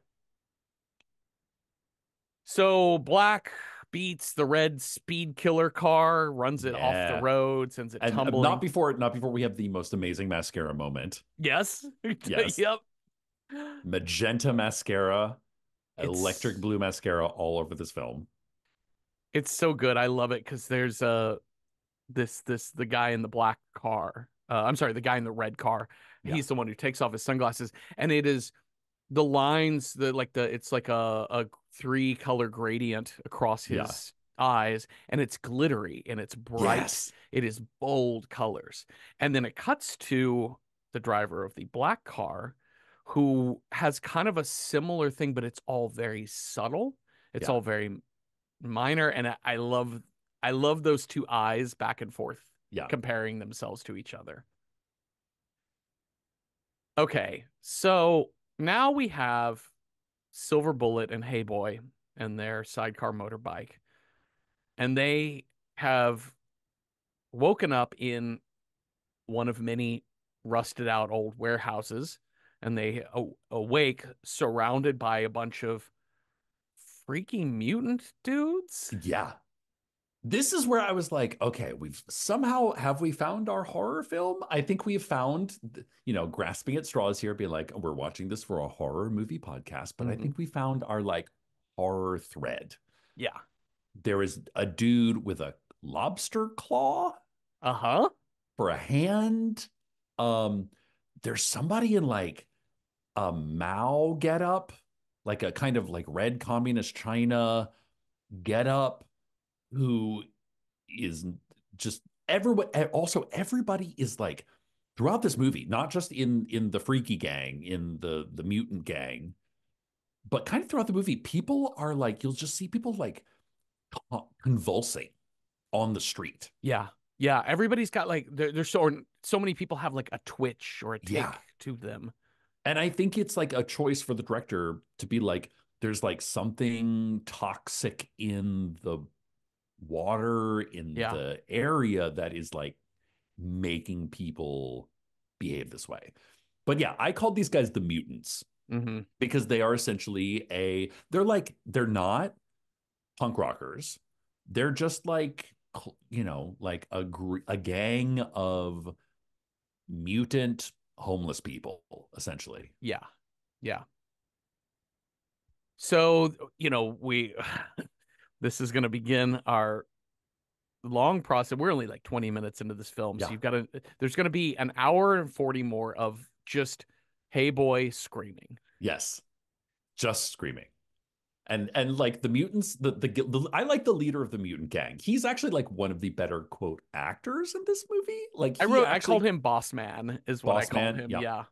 So black beats the red speed killer car, runs it off the Yeah. road, sends it And tumbling. not before we have the most amazing mascara moment. Yes. Yes. Yep. Magenta mascara, electric It's blue mascara all over this film. it's so good. I love it because there's this the guy in the black car. I'm sorry, the guy in the red car. Yeah. He's the one who takes off his sunglasses, and it is the lines, the like the it's like a three color gradient across Yeah. his eyes, and it's glittery and it's bright. Yes. It is bold colors, and then it cuts to the driver of the black car, who has kind of a similar thing, but it's all very subtle. It's Yeah. all very minor, and I love those two eyes back and forth Yeah. comparing themselves to each other. Okay, so now we have Silver Bullet and Hey Boy and their sidecar motorbike, and they have woken up in one of many rusted out old warehouses and they awake surrounded by a bunch of freaky mutant dudes. Yeah. This is where I was like, okay, we've somehow have we found our horror film? I think we have found, grasping at straws here, being like, we're watching this for a horror movie podcast, but I Hmm. think we found our like horror thread. Yeah. There is a dude with a lobster claw Uh-huh. for a hand. Um, there's somebody in like a Mao getup, like a kind of like red communist China getup, who is just everyone. Also, everybody is like throughout this movie, not just in the freaky gang, in the mutant gang, but kind of throughout the movie, people are like you'll just see people like convulsing on the street. Yeah. Yeah. Everybody's got like there's so many people have like a twitch or a Yeah. tick to them. And I think it's like a choice for the director to be like, there's like something toxic in the water, in Yeah. the area that is like making people behave this way. But yeah, I called these guys the mutants Hmm. because they are essentially they're not punk rockers. They're just like, like a gang of mutant homeless people, essentially. Yeah. Yeah. So, we this is going to begin our long process. We're only like 20 minutes into this film, so Yeah. there's going to be an hour and 40 more of just hey boy screaming. Yes. Just screaming. And like the mutants, I like the leader of the mutant gang. He's actually like one of the better quote actors in this movie. Like he I called actually him Boss Man is what I boss called man, him. yeah. Yeah.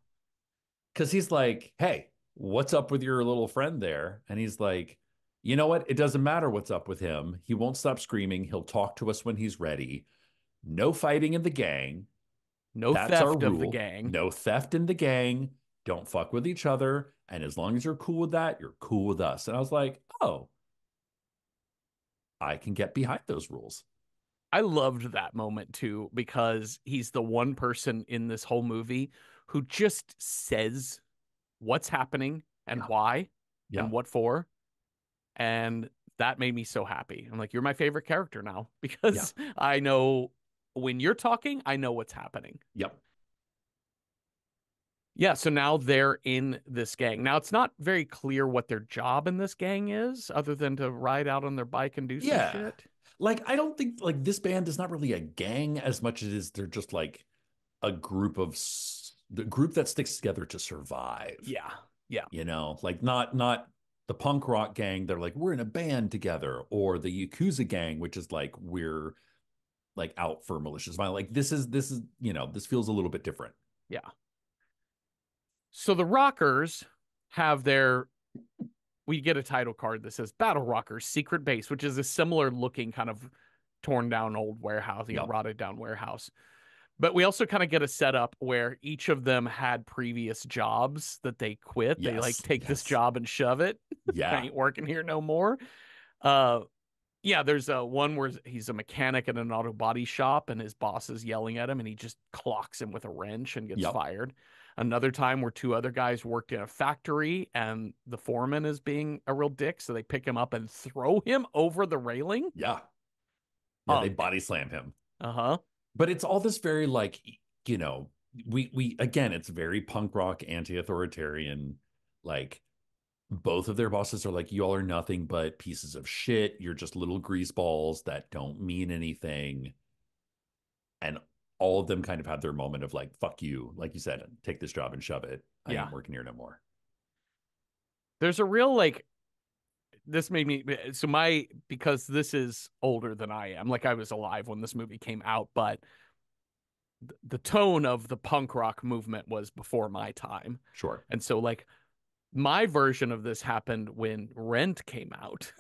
Because he's like, hey, what's up with your little friend there? And he's like, you know what? It doesn't matter what's up with him. He won't stop screaming. He'll talk to us when he's ready. No fighting in the gang. No That's our theft of the rule. gang. No theft in the gang. Don't fuck with each other. And as long as you're cool with that, you're cool with us. And I was like, oh, I can get behind those rules. I loved that moment too because he's the one person in this whole movie who just says what's happening and Yeah. why Yeah. and what for. And that made me so happy. I'm like, you're my favorite character now Yeah. because I know when you're talking, I know what's happening. Yep. Yeah, so now they're in this gang. Now it's not very clear what their job in this gang is, other than to ride out on their bike and do some Yeah. shit. Like, I don't think like this band is not really a gang as much as they're just like a group of the group that sticks together to survive. Yeah, yeah, Like not the punk rock gang. They're like, we're in a band together, or the Yakuza gang, which is like we're like out for malicious violence. Like this is, this feels a little bit different. yeah. So the Rockers have their we get a title card that says Battle Rockers Secret Base, which is a similar looking kind of torn down old warehouse, Yep. rotted down warehouse. But we also kind of get a setup where each of them had previous jobs that they quit. They like Yes. take this Yes. job and shove it. I Yeah. ain't working here no more. Uh yeah, there's a one where he's a mechanic in an auto body shop and his boss is yelling at him and he just clocks him with a wrench and gets Yep. fired. Another time where two other guys worked in a factory and the foreman is being a real dick, so they pick him up and throw him over the railing. Yeah. Yeah. They Unk. body slam him. Uh-huh. But it's all this very like, you know, we again, it's very punk rock, anti-authoritarian. Like both of their bosses are like, y'all are nothing but pieces of shit. You're just little grease balls that don't mean anything. And all of them kind of have their moment of like, fuck you, like you said, take this job and shove it. I Yeah. ain't working here no more. There's a real like this made me so my because this is older than I am. Like I was alive when this movie came out, but the tone of the punk rock movement was before my time. Sure. And so like my version of this happened when Rent came out.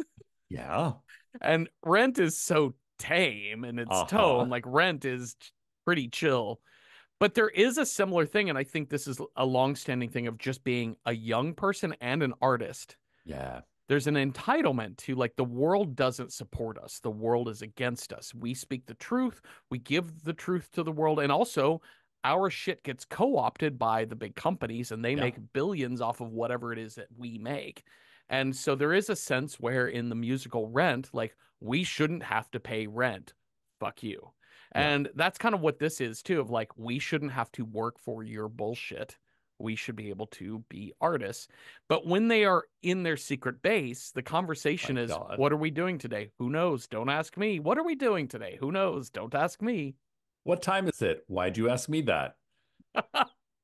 Yeah. And Rent is so tame in its tone. Uh-huh. Like Rent is pretty chill. But there is a similar thing, and I think this is a long-standing thing of just being a young person and an artist. Yeah. There's an entitlement to like the world doesn't support us. The world is against us. We speak the truth. We give the truth to the world. And also, our shit gets co-opted by the big companies and they Yeah. make billions off of whatever it is that we make. And so there is a sense where in the musical Rent, like we shouldn't have to pay rent. Fuck you. Yeah. And that's kind of what this is too, of like we shouldn't have to work for your bullshit. We should be able to be artists. But when they are in their secret base, the My conversation is, God. what are we doing today? Who knows? Don't ask me. What are we doing today? Who knows? Don't ask me. What time is it? Why'd you ask me that?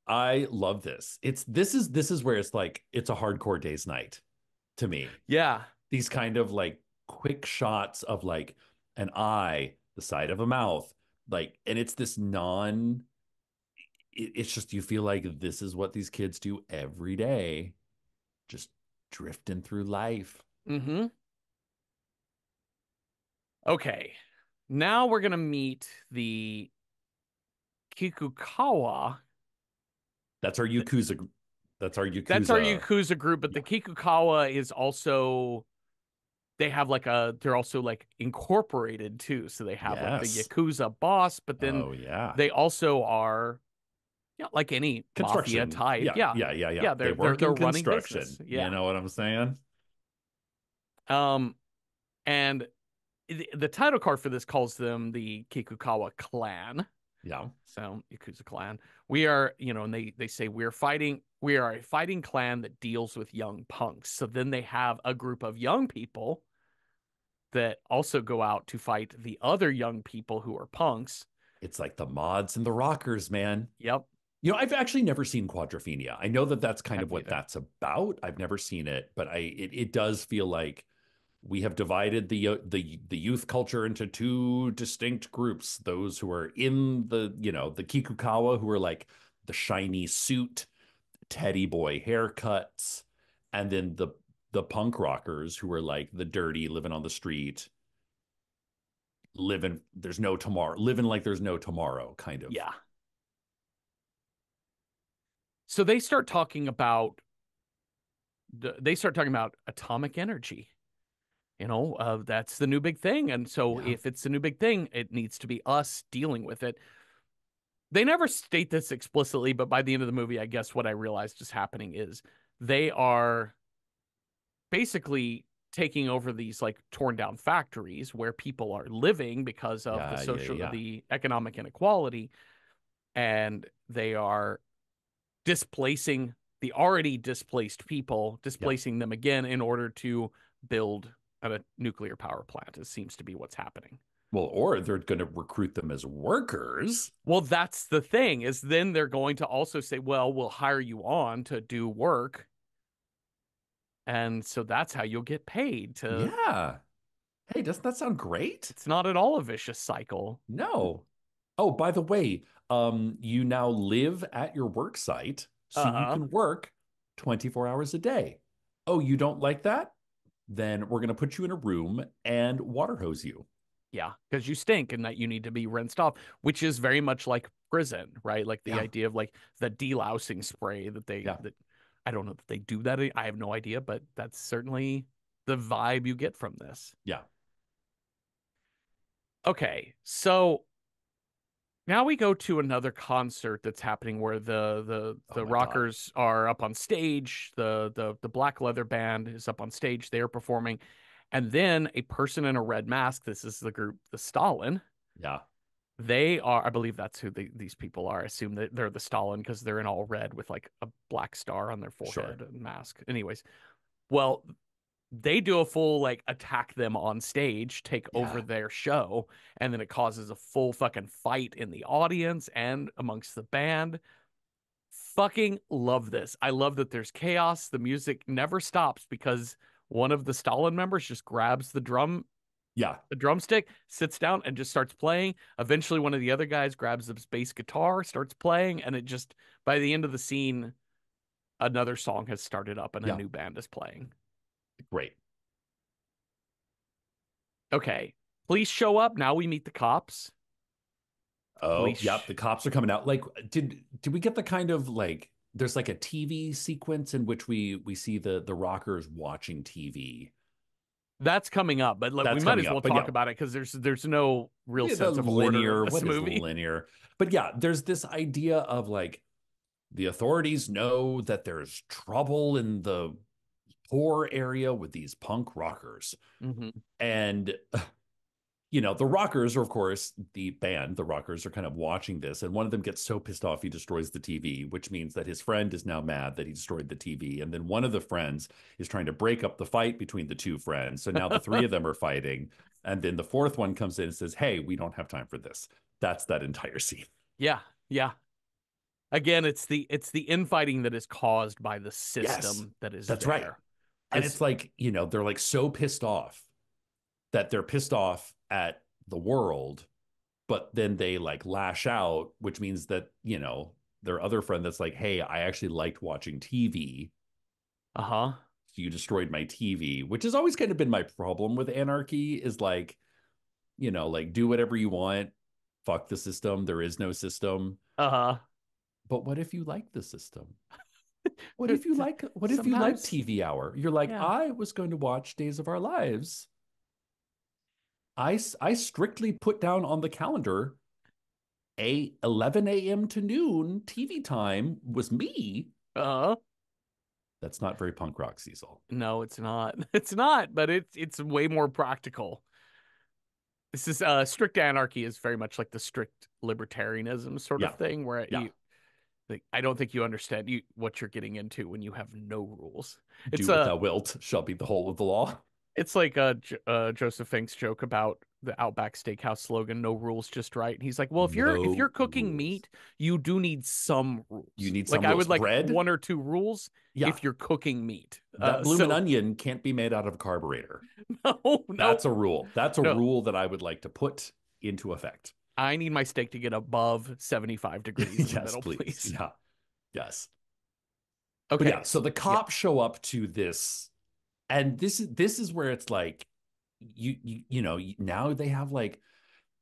I love this. This is where it's like it's a hardcore day's night to me. Yeah. These kind of like quick shots of like an eye, the side of a mouth, like, and it's this non, it's just you feel like this is what these kids do every day, just drifting through life. Mm-hmm. Okay. Now we're gonna meet the Kikukawa. That's our Yakuza. That's our That's our Yakuza. Yakuza group, but Yeah. the Kikukawa is also they have like a they're also like incorporated too. So they have like the Yes. Yakuza boss, but then Oh yeah. they also are yeah, like any mafia Construction. type. Yeah. Yeah. Yeah. Yeah. Yeah. Yeah, They they're they're work they're in running business. construction. You Yeah. know what I'm saying? Um and the title card for this calls them the Kikukawa clan. Yeah. So Yakuza clan. We are, and they say we are a fighting clan that deals with young punks. So then they have a group of young people that also go out to fight the other young people who are punks. It's like the mods and the rockers, man. Yep, I've actually never seen Quadrophenia. I know that that's kind of haven't what either. that's about. I've never seen it, but it does feel like we have divided the youth culture into two distinct groups. Those who are in the Kikukawa, who are like the shiny suit, teddy boy haircuts, and then the punk rockers who are like the dirty, living on the street, living there's no tomorrow, living like there's no tomorrow kind of. Yeah. So they start talking about atomic energy. That's the new big thing. And so Yeah. if it's the new big thing, it needs to be us dealing with it. They never state this explicitly, but by the end of the movie, I guess what I realized is happening is they are basically taking over these like torn down factories where people are living because of Yeah, yeah, yeah. the economic inequality, and they are displacing the already displaced people, Yeah. displacing them again in order to build a nuclear power plant. It seems to be what's happening. Well, or they're going to recruit them as workers. Well, that's the thing, is then they're going to also say, well, we'll hire you on to do work. And so that's how you'll get paid to, Yeah. Hey, doesn't that sound great? it's not at all a vicious cycle. No. Oh, by the way, you now live at your work site, so you Uh-huh. can work 24 hours a day. Oh, you don't like that? Then we're going to put you in a room and water hose you. Yeah, because you stink and that you need to be rinsed off, which is very much like prison, right? Like the Yeah. idea of like the delousing spray Yeah. that I don't know that they do that. I have no idea, but that's certainly the vibe you get from this. Yeah. Okay, so now we go to another concert that's happening where Oh the my God. rockers are up on stage, the black leather band is up on stage, they are performing, and then a person in a red mask, this is the group, the Stalin. Yeah. They are, I believe that's who these people are. I assume that they're the Stalin because they're in all red with like a black star on their Sure. forehead and mask. Anyways, well, they do a full like attack them on stage, take over Yeah. their show, and then it causes a full fucking fight in the audience and amongst the band. Fucking love this. I love that there's chaos. The music never stops because one of the Stalin members just grabs Yeah. the drumstick, sits down, and just starts playing. Eventually, one of the other guys grabs the bass guitar, starts playing, and it just, by the end of the scene, another song has started up and a Yeah. new band is playing. Great. Okay, police show up. Now we meet the cops. Oh, yep. Police. The cops are coming out. Like, did we get the kind of like there's like a TV sequence in which we see the rockers watching TV. That's coming up, but we That's might coming as well up. But talk yeah, about it because there's no real yeah, the sense of order in linear, this what is movie. linear? But yeah, there's this idea of like the authorities know that there's trouble in the poor area with these punk rockers. Hmm. And the Rockers are, of course, the band, the Rockers are kind of watching this. And one of them gets so pissed off he destroys the TV, which means that his friend is now mad that he destroyed the TV. And then one of the friends is trying to break up the fight between the two friends. So now the three of them are fighting. And then the fourth one comes in and says, "Hey, we don't have time for this." That's that entire scene. Yeah, yeah. Again, it's the infighting that is caused by the Yes, system that is that's right. there. And Because it's like, they're like so pissed off that they're pissed off at the world, but then they like lash out, which means that, their other friend that's like, "Hey, I actually liked watching TV. uh-huh. So you destroyed my TV," which has always kind of been my problem with anarchy is like, like do whatever you want. Fuck the system. There is no system. Uh-huh. But what if you like the system? What if you like Sometimes, TV Hour? You're like, yeah. I was going to watch Days of Our Lives. I strictly put down on the calendar a 11 a.m. to noon TV time was me. Uh-huh. That's not very punk rock, Cecil. No, it's not. It's not, but it's way more practical. This is strict anarchy is very much like the strict libertarianism sort of Yeah. thing where Yeah. like, I don't think you understand what you're getting into when you have no rules. Do It's what thou wilt shall be the whole of the law. it's like Joseph Fink's joke about the Outback Steakhouse slogan, "No rules, just right." And he's like, "Well, if you're No cooking rules. meat, you do need some You rules. need Like some I rules. would like Bread? one or two rules Yeah. if you're cooking meat." That bloomin' So onion can't be made out of a carburetor. no, That's no, a rule. That's a no. rule that I would like to put into effect. I need my steak to get above 75 degrees in the Yes, middle, please. please. Yeah. Yes. But Okay. yeah, so the Yeah. cops show up to this, and this is where it's like now they have like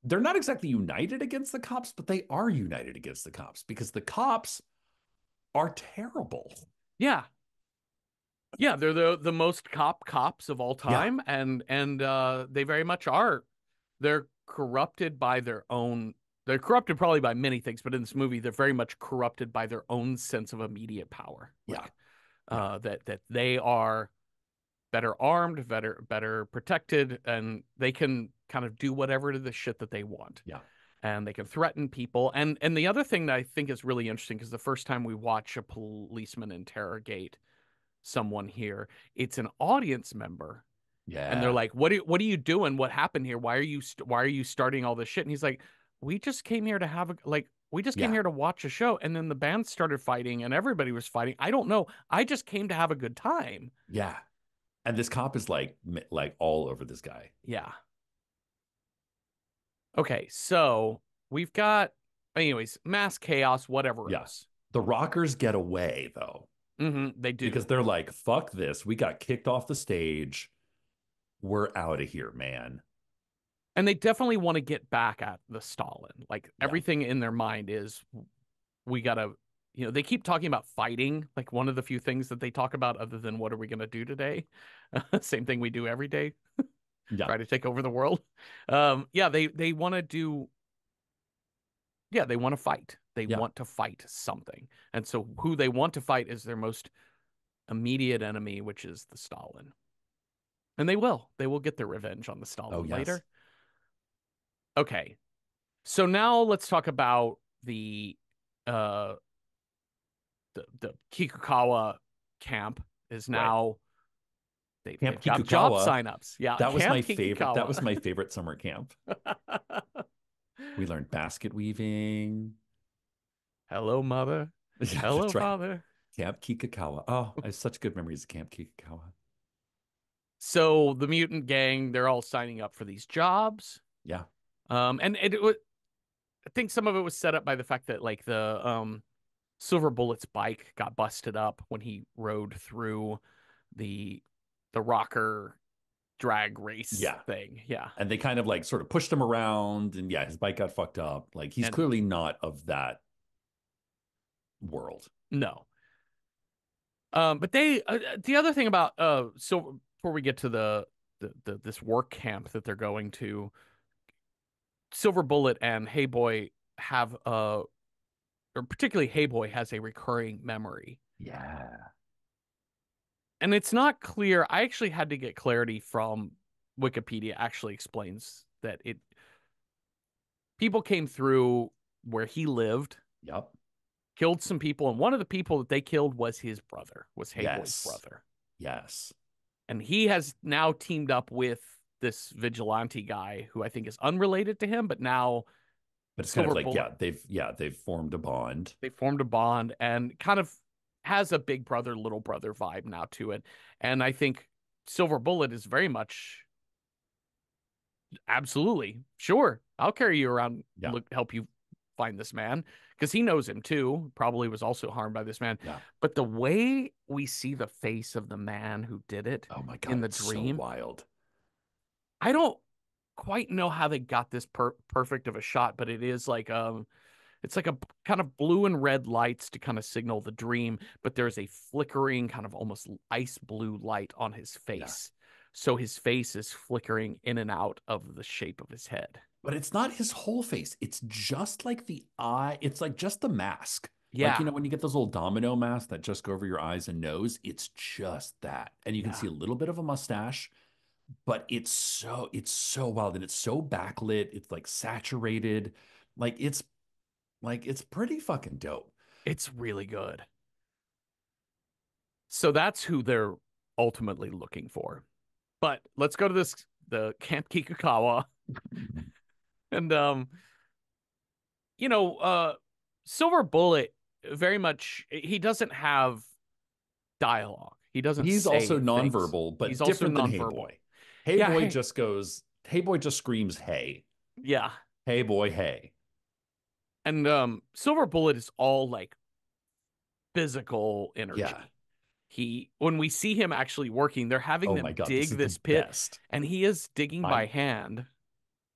they're not exactly united against the cops, but they are united against the cops because the cops are terrible. Yeah. Yeah, they're the most cops of all Yeah. time, and they very much are. They're corrupted by their own. They're corrupted probably by many things, but in this movie, they're very much corrupted by their own sense of immediate power. Yeah. Like Yeah. that they are better armed, better protected, and they can kind of do whatever to the shit that they want. Yeah. And they can threaten people. And the other thing that I think is really interesting because the first time we watch a policeman interrogate someone here, it's an audience member, and they're Yeah. like, what are you doing? What happened here? Why are you starting all this shit?" And he's like, "We just came here to have a like." We just came Yeah. here to watch a show, and then the band started fighting, and everybody was fighting. I don't know. I just came to have a good time. Yeah. And this cop is like all over this guy. Yeah. Okay, so we've got, anyways, mass chaos, whatever Yeah. else. The rockers get away though, They because do. they're like, "Fuck this. We got kicked off the stage. We're out of here, man." And they definitely want to get back at the Stalin. Like Yeah. everything in their mind is we gotta, they keep talking about fighting, like one of the few things that they talk about other than what are we gonna do today? Same thing we do every day, Yeah. try to take over the world. Yeah, they want to do, yeah, they want to fight. They Yeah. want to fight something. And so who they want to fight is their most immediate enemy, which is the Stalin. And they will. They will get their revenge on the Oh, Stalin yes. later. Okay. So now let's talk about uh the Kikukawa camp is Right. now they've Camp got job Kikukawa, signups. Yeah, that was my Camp favorite. That was Kikukawa. my favorite summer camp. We learned basket weaving. Hello, mother. Yeah, Hello, that's right. father. Camp Kikukawa. Oh, I have such good memories of Camp Kikukawa. So the mutant gang, they're all signing up for these jobs. Yeah. And it was, I think some of it was set up by the fact that like the Silver Bullet's bike got busted up when he rode through the rocker drag race Yeah. thing. Yeah. And they kind of like sort of pushed him around, and yeah, his bike got fucked up. Like he's And clearly not of that world. no. But the other thing about so before we get to this work camp that they're going to. Silver Bullet and Hey Boy have or particularly Hey Boy has a recurring memory. Yeah. And it's not clear. I actually had to get clarity from Wikipedia actually explains that it people came through where he lived, Yep. killed some people, and one of the people that they killed was his brother, was Hey Boy's Yes. brother. Yes. And he has now teamed up with this vigilante guy who I think is unrelated to him, but now But it's kind of Silver like, Bullet, they've formed a bond. they formed a bond and kind of has a big brother, little brother vibe now to it. And I think Silver Bullet is very much absolutely sure. I'll carry you around, Yeah. look, help you find this man because he knows him too. Probably was also harmed by this man. Yeah. But the way we see the face of the man who did it Oh my in God, the it's so dream, wild. I don't quite know how they got this perfect of a shot, but it is like it's like a kind of blue and red lights to kind of signal the dream, but there's a flickering kind of almost ice blue light on his Yeah. face. So his face is flickering in and out of the shape of his head. But it's not his whole face. It's just like the eye. It's like just the mask. Like, Yeah. when you get those little domino masks that just go over your eyes and nose, it's just that. And you can Yeah. see a little bit of a mustache, but it's so wild and it's so backlit. It's like saturated. Like it's pretty fucking dope. It's really good. So that's who they're ultimately looking for. But let's go to the Camp Kikukawa and you know, Silver Bullet very much he doesn't have dialogue. He doesn't He's say also things. nonverbal, He's but also different than Hey nonverbal. Boy. Hey Yeah, Boy hey. just goes, Hey Boy just screams, hey. Yeah. Hey boy, hey. And Silver Bullet is all like physical Yeah. energy. He when we see him actually working, they're having Oh my them God, this dig is the this pit best. and he is digging by I'm hand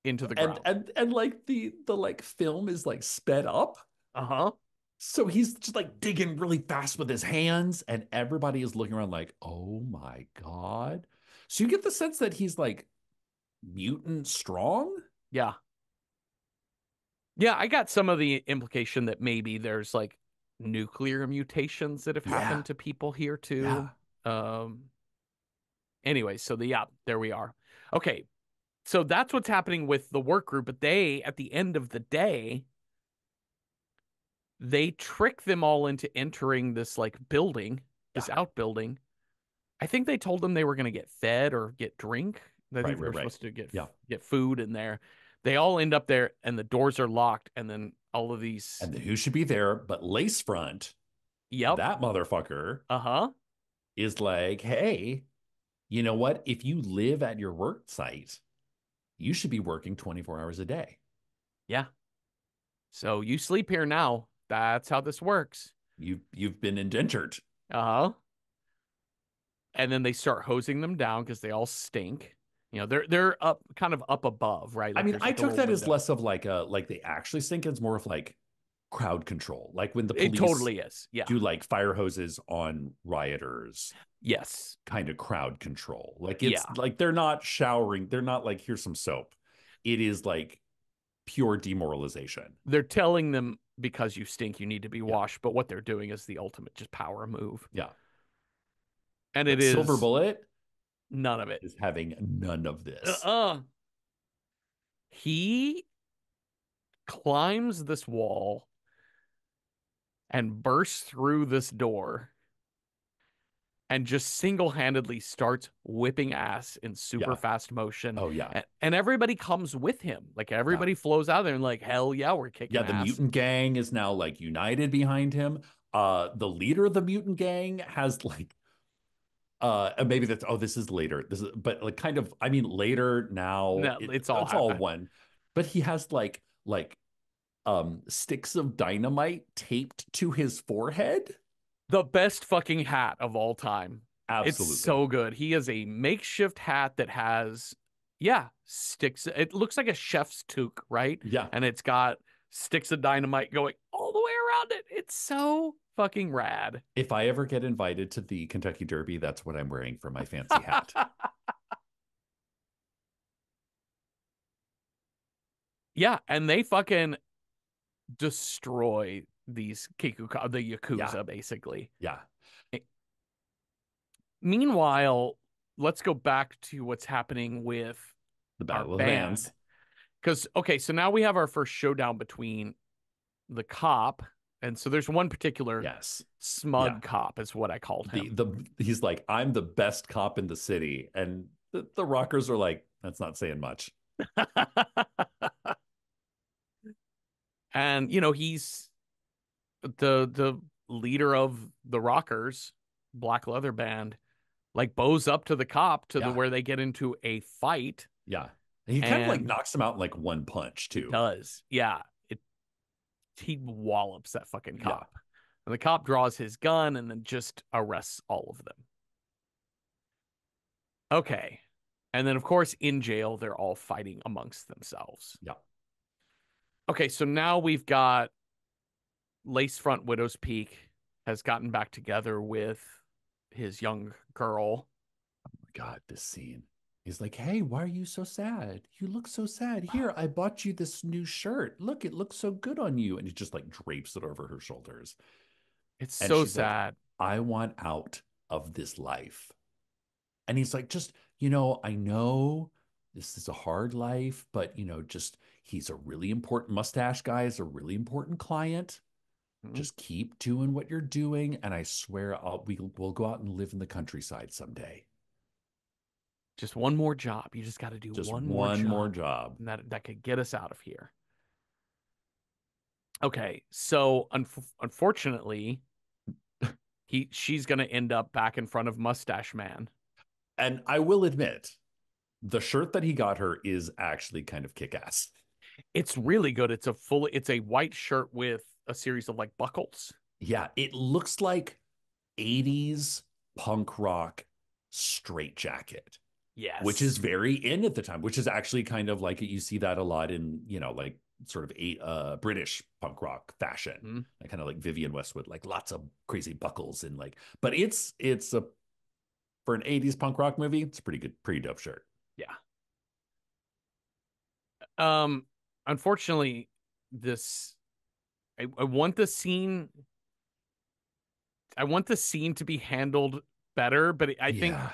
into the and ground. and like the like film is like sped up. Uh-huh. So he's just like digging really fast with his hands, and everybody is looking around like, oh my God. So you get the sense that he's like mutant strong. Yeah. Yeah, I got some of the implication that maybe there's like nuclear mutations that have Yeah, happened to people here too. yeah. Um anyway, so yeah, there we are. Okay, so that's what's happening with the work group, but they at the end of the day, they trick them all into entering this like building, Yeah. this outbuilding. I think they told them they were going to get fed or get drink. I Right, think they right, were right. supposed to Yeah. get food in there. They all end up there and the doors are locked and then all of these And then who should be there but Lace Front, yep. that motherfucker, Uh-huh. is like, hey, you know what? If you live at your work site, you should be working 24 hours a day. Yeah. So you sleep here now. That's how this works. You've been indentured. Uh-huh. And then they start hosing them down because they all stink. You know, they're up kind of up above, right? I Like mean, there's I like a took little that as window. less of like they actually think it's more of like crowd control. Like when the It police totally is. Yeah. do like fire hoses on rioters, Yes. kind of crowd control. Like it's Yeah. like they're not showering, they're not like here's some soap. It is like pure demoralization. They're telling them because you stink, you need to be Yeah. washed, but what they're doing is the ultimate just power move. Yeah. And it But Silver is Bullet none of it. is having none of this. Uh-uh. He climbs this wall and bursts through this door and just single-handedly starts whipping ass in super Yeah. fast motion. Oh yeah. And everybody comes with him. Like Yeah. everybody flows out there and like, hell yeah, we're Yeah, kicking the ass. mutant gang is now like united behind him. The leader of the mutant gang has like and maybe that's oh this is later. This is but like kind of I mean later now No, it's all it's all one. But he has like sticks of dynamite taped to his forehead. the best fucking hat of all time. It's Absolutely. so good. He has a makeshift hat that has, yeah, sticks. It looks like a chef's toque, right? Yeah. And it's got sticks of dynamite going all the way around it. It's so fucking rad. If I ever get invited to the Kentucky Derby, that's what I'm wearing for my fancy hat. Yeah, and they fucking destroy the Yeah. Yakuza, basically. Yeah. Meanwhile, let's go back to what's happening with The our Battle of the band. Bands. Because, okay, so now we have our first showdown between the cop. And so there's one particular Yes. Yeah. smug cop, is what I called him. The he's like, I'm the best cop in the city. And the rockers are like, that's not saying much. And, he's the leader of the Rockers, Black Leather Band, like bows up to the cop to the Yeah. where they get into a fight. Yeah. He kind of like And knocks him out in like one punch he too. does. Yeah. He wallops that fucking Yeah. cop. And the cop draws his gun and then just arrests all of them. Okay. And then, of course, in jail, they're all fighting amongst themselves. Yeah. Okay, so now we've got Lace Front Widow's Peak has gotten back together with his young girl. God, this scene. He's like, hey, why are you so sad? You look so sad. Here, I bought you this new shirt. Look, it looks so good on you. And he just like drapes it over her shoulders. It's And so she's like, sad. I want out of this life. And he's like, I know this is a hard life, but, just he's a really important mustache guy, is a really important client. Mhm. Just keep doing what you're doing. And I swear we'll go out and live in the countryside someday. Just one more job. You just got to do Just one more one more job. job. And that could get us out of here. Okay, so unfortunately, she's gonna end up back in front of Mustache Man. And I will admit, the shirt that he got her is actually kind of kick ass. It's really good. It's a white shirt with a series of like buckles. Yeah, it looks like 80s punk rock straight jacket, which is Yes. very in at the time, which is actually kind of like you see that a lot in, like sort of British punk rock fashion, Hmm. like kind of like Vivian Westwood, like lots of crazy buckles and like, but it's a for an 80s punk rock movie, it's a pretty good, pretty dope shirt. Yeah. Um, Unfortunately, this I want the scene. I want the scene to be handled better, but I think Yeah.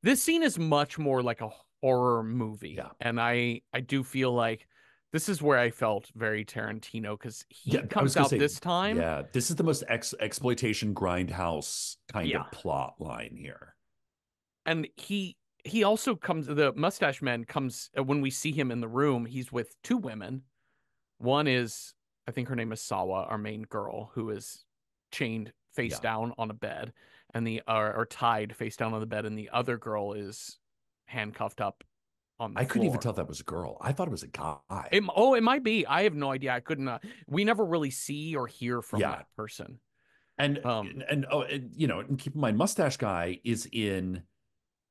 this scene is much more like a horror movie, Yeah. and I do feel like this is where I felt very Tarantino because Yeah, he I was comes gonna out say, this time. yeah, this is the most exploitation grindhouse kind Yeah, of plot line here. and he also comes. The Mustache Man comes when we see him in the room. He's with two women. One is, I think her name is Sawa, our main girl, who is chained face Yeah, down on a bed, and or tied face down on the bed, and the other girl is handcuffed up on the I couldn't even floor. tell that was a girl. I thought it was a guy. Oh, it might be. I have no idea. I couldn't. We never really see or hear from Yeah, that person. and Um. and keep in mind, Mustache Guy is in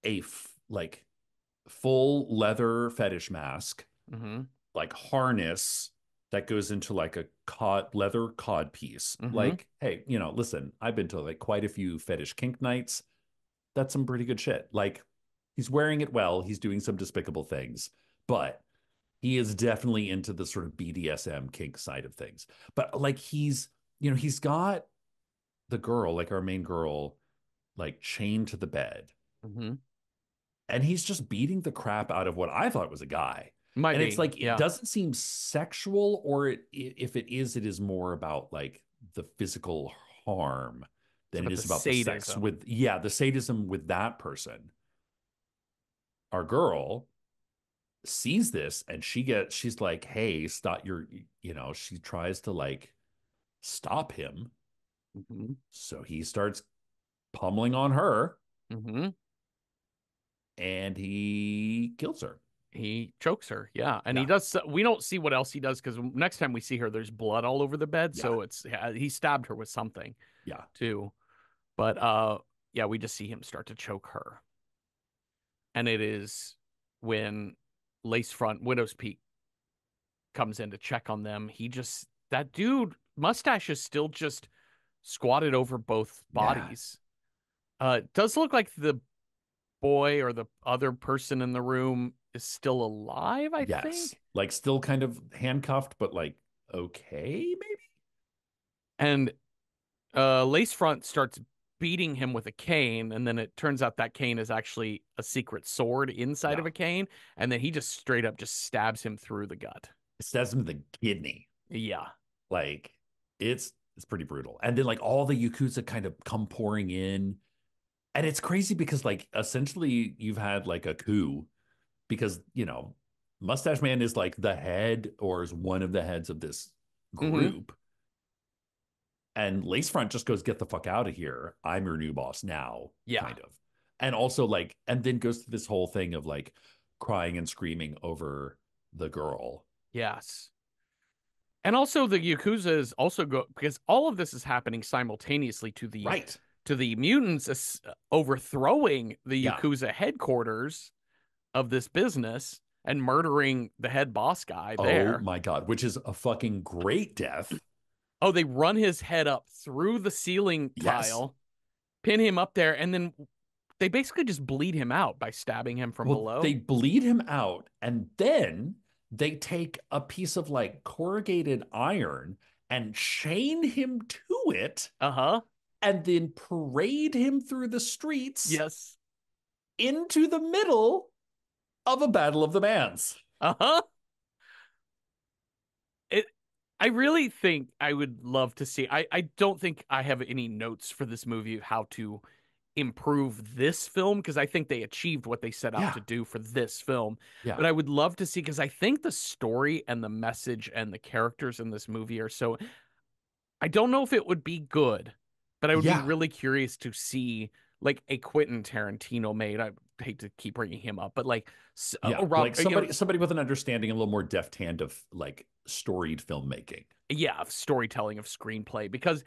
a like full leather fetish mask, Hmm. like harness that goes into like a leather cod piece. Hmm. Like, hey, listen, I've been to like quite a few fetish kink nights. That's some pretty good shit. Like, he's wearing it well. He's doing some despicable things, but he is definitely into the sort of BDSM kink side of things. But like, he's got the girl, like our main girl, like chained to the bed, Hmm. and he's just beating the crap out of what I thought was a guy. Might And it's be. like it Yeah. doesn't seem sexual, or if it is more about like the physical harm It's than it about the is about the sex sadism. with, yeah, the sadism with that person. Our girl sees this and she's like, hey, stop your, she tries to like stop him. Hmm. So he starts pummeling on her Hmm. and he kills her. He chokes her, yeah, and he Yeah. does. We don't see what else he does because next time we see her, there's blood all over the bed. Yeah. So it's he stabbed her with something Yeah. too. But yeah, we just see him start to choke her, and it is when Lace Front Widow's Peak comes in to check on them. That dude mustache is still just squatted over both Yeah. bodies. It does look like the boy or the other person in the room is still alive, I Yes. think. Like still kind of handcuffed, but like okay, maybe? And Lace Front starts beating him with a cane, and then it turns out that cane is actually a secret sword inside of Yeah. a cane, and then he just straight up just stabs him through the gut. It stabs him in the kidney. Yeah. Like it's pretty brutal. And then like all the Yakuza kind of come pouring in. And it's crazy because like essentially you've had like a coup because, Mustache Man is like the head or is one of the heads of this Hmm. group. And Lacefront just goes, get the fuck out of here. I'm your new boss now, Yeah. kind of. And also like, and then goes to this whole thing of like crying and screaming over the girl. Yes. And also the Yakuza is also go because all of this is happening simultaneously Right. to the mutants overthrowing the Yeah. Yakuza headquarters of this business and murdering the head boss guy Oh there. my God, which is a fucking great death. Oh, they run his head up through the ceiling Yes. tile, pin him up there, and then they basically just bleed him out by stabbing him from Well, they below. bleed him out and then they take a piece of like corrugated iron and chain him to it Uh-huh. and then parade him through the streets Yes. into the middle of a battle of the bands. Uh-huh. It I really think I would love to see. I don't think I have any notes for this movie of how to improve this film because I think they achieved what they set out Yeah. to do for this film. Yeah. But I would love to see because I think the story and the message and the characters in this movie are so I don't know if it would be good, but I would be Yeah. really curious to see like a Quentin Tarantino made. I hate to keep bringing him up, but like Yeah. Rob, Like somebody with an understanding, a little more deft hand of like storied filmmaking. yeah, of storytelling of screenplay because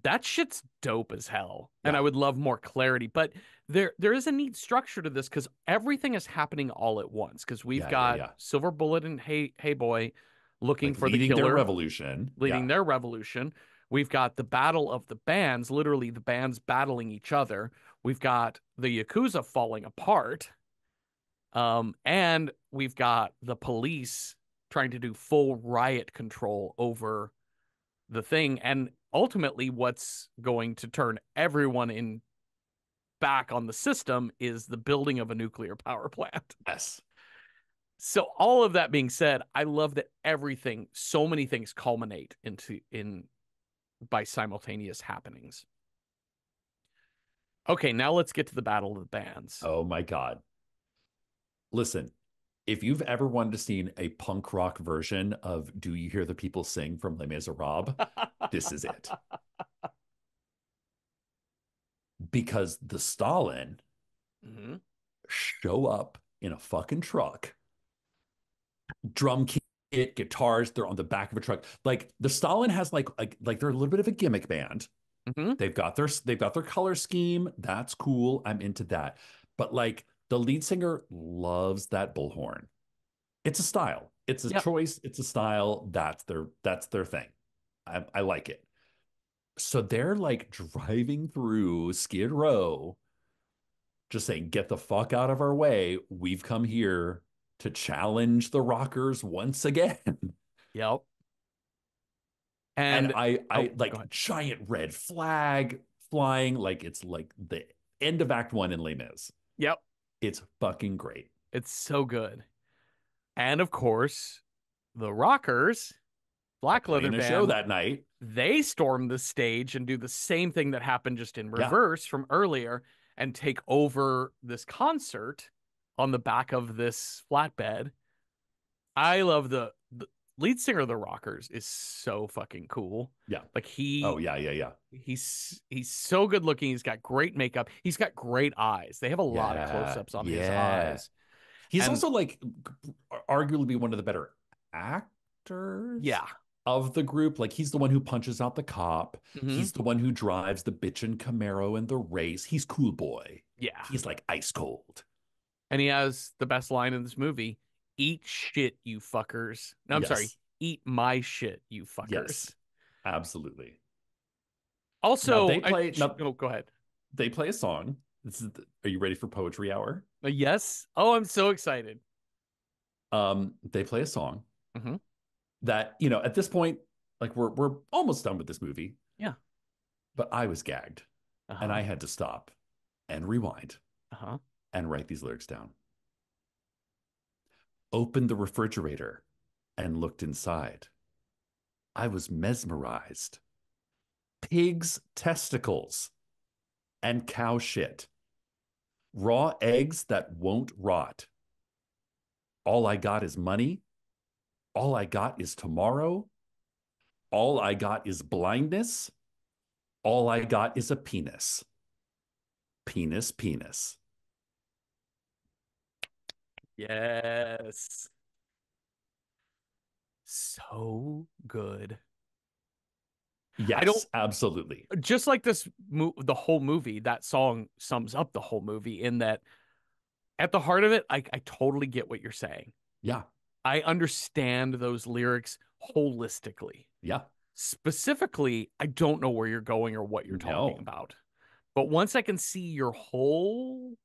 that shit's dope as hell. And I Yeah. would love more clarity. But there is a neat structure to this because everything is happening all at once. Because we've Yeah. Yeah. got Yeah. Silver Bullet and Hey Boy looking Like for the leading their killer, revolution. leading Yeah. their revolution. We've got the battle of the bands, literally the bands battling each other. We've got the Yakuza falling apart. And we've got the police trying to do full riot control over the thing. And ultimately, what's going to turn everyone in back on the system is the building of a nuclear power plant. Yes. So all of that being said, I love that everything, so many things culminate into in by simultaneous happenings. Okay, now let's get to the battle of the bands. Oh my God. Listen, if you've ever wanted to see a punk rock version of Do You Hear the People Sing from Les Miserables, this is it. Because the Stalin Mm-hmm. show up in a fucking truck, drum kit, guitars, they're on the back of a truck. Like the Stalin has like they're a little bit of a gimmick band. Mm-hmm. They've got their color scheme. That's cool. I'm into that. But like the lead singer loves that bullhorn. It's a style. It's a Yep. choice. It's a style. That's their thing. I like it. So they're like driving through Skid Row, just saying, "Get the fuck out of our way. We've come here to challenge the rockers once again." Yep. And And I oh, go like ahead. giant red flag flying, like it's like the end of Act One in Les Mis. Yep. It's fucking great. It's so good. And of course, the Rockers, Are Black Leather playing a show Band, that night. they storm the stage and do the same thing that happened just in Yeah. reverse from earlier and take over this concert on the back of this flatbed. I love the lead singer of the Rockers is so fucking cool. Yeah. Like Oh yeah, yeah, yeah. he's so good looking. He's got great makeup. He's got great eyes. They have a lot of Yeah. close-ups on his Yeah. eyes. He's And also like arguably one of the better actors yeah. of the group. Like he's the one who punches out the cop. Hmm. He's the one who drives the bitchin' Camaro in the race. He's cool boy. Yeah. He's like ice cold. And he has the best line in this movie: "Eat shit, you fuckers." No, I'm sorry. Yes. Eat my shit, you Yes. fuckers. Absolutely. Now Also, they play now oh, go ahead. they play a song Are you ready for poetry hour? Yes. Oh, I'm so excited. They play a song Hmm. that, at this point, like we're almost done with this movie, Yeah. but I was gagged and Uh-huh. I had to stop and rewind Uh-huh. and write these lyrics down. Opened the refrigerator and looked inside. I was mesmerized. Pig's testicles and cow shit. Raw eggs that won't rot. All I got is money. All I got is tomorrow. All I got is blindness. All I got is a penis. Penis, penis. Yes. So good. I don't Yes, absolutely. just like the whole movie, that song sums up the whole movie in that at the heart of it, I totally get what you're saying. Yeah, I understand those lyrics holistically. yeah. Specifically, I don't know where you're going or what you're talking No. about. But once I can see your whole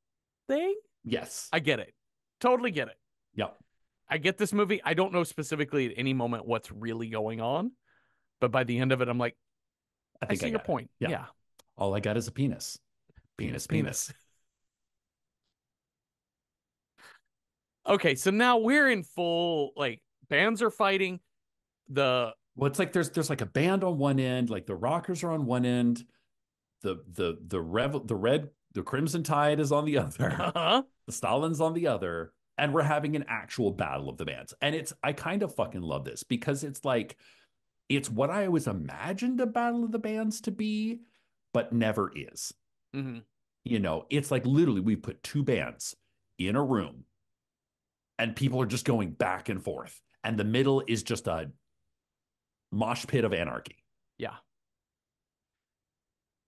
thing, Yes. I get it. Totally get it. Yeah. I get this movie. I don't know specifically at any moment what's really going on, but by the end of it, I'm like, I I think see I your got it. point. Yeah. Yeah. All I got is a penis. Penis, Penis, penis. penis. Okay, so now we're in full like bands are fighting. The Well, it's like there's like a band on one end, like the rockers are on one end, the Crimson Tide is on the other, uh-huh. the Stalin's on the other, and we're having an actual battle of the bands. And I kind of fucking love this because it's like it's what I always imagined a battle of the bands to be, but never is. Hmm. It's like literally we put two bands in a room and people are just going back and forth. And the middle is just a mosh pit of anarchy. Yeah.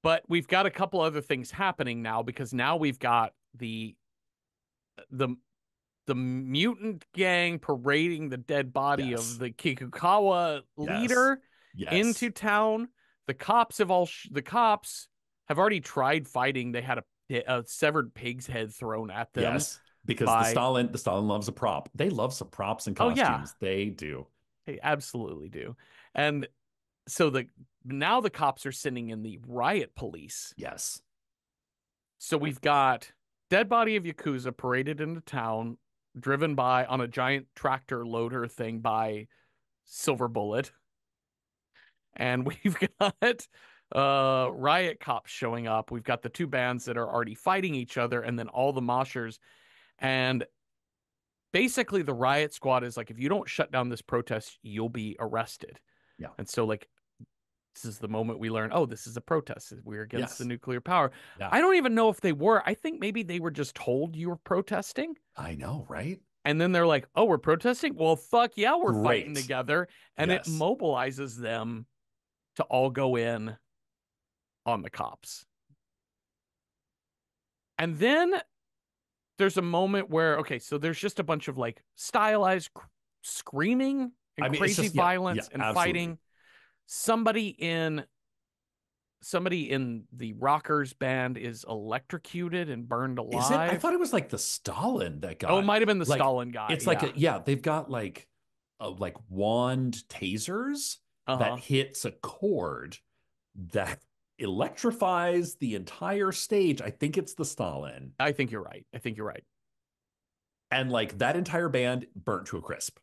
But we've got a couple other things happening now because now we've got the the mutant gang parading the dead body of Yes. the Kikukawa Yes. leader Yes. into town. The cops have already tried fighting. They had a severed pig's head thrown at them Yes. Because by The Stalin loves a prop. They love some props and oh yeah, costumes. They do. they absolutely do. And so the now the cops are sending in the riot police. Yes. So we've got dead body of Yakuza paraded into town, driven by on a giant tractor loader thing by Silver Bullet. And we've got riot cops showing up. We've got the two bands that are already fighting each other, and then all the moshers. And basically the riot squad is like, if you don't shut down this protest, you'll be arrested. Yeah. And so like this is the moment we learn, oh, this is a protest. We're against the Yes. nuclear power. Yeah. I don't even know if they were. I think maybe they were just told you were protesting. I know, right? And then they're like, oh, we're protesting? Well, fuck yeah, we're fighting Great. together. And it Yes. mobilizes them to all go in on the cops. And then there's a moment where, okay, so there's just a bunch of like stylized screaming and I mean, it's crazy just, yeah, yeah, violence and absolutely. fighting. Somebody in somebody in the rockers band is electrocuted and burned Is it? I alive. thought it was like the Stalin that Oh, it got might have been the like Stalin guy. it's like Yeah. a yeah, they've got like wand tasers that Uh-huh. hits a chord that electrifies the entire stage. I think it's the Stalin. I think you're right. I think you're right. And like that entire band burnt to a crisp.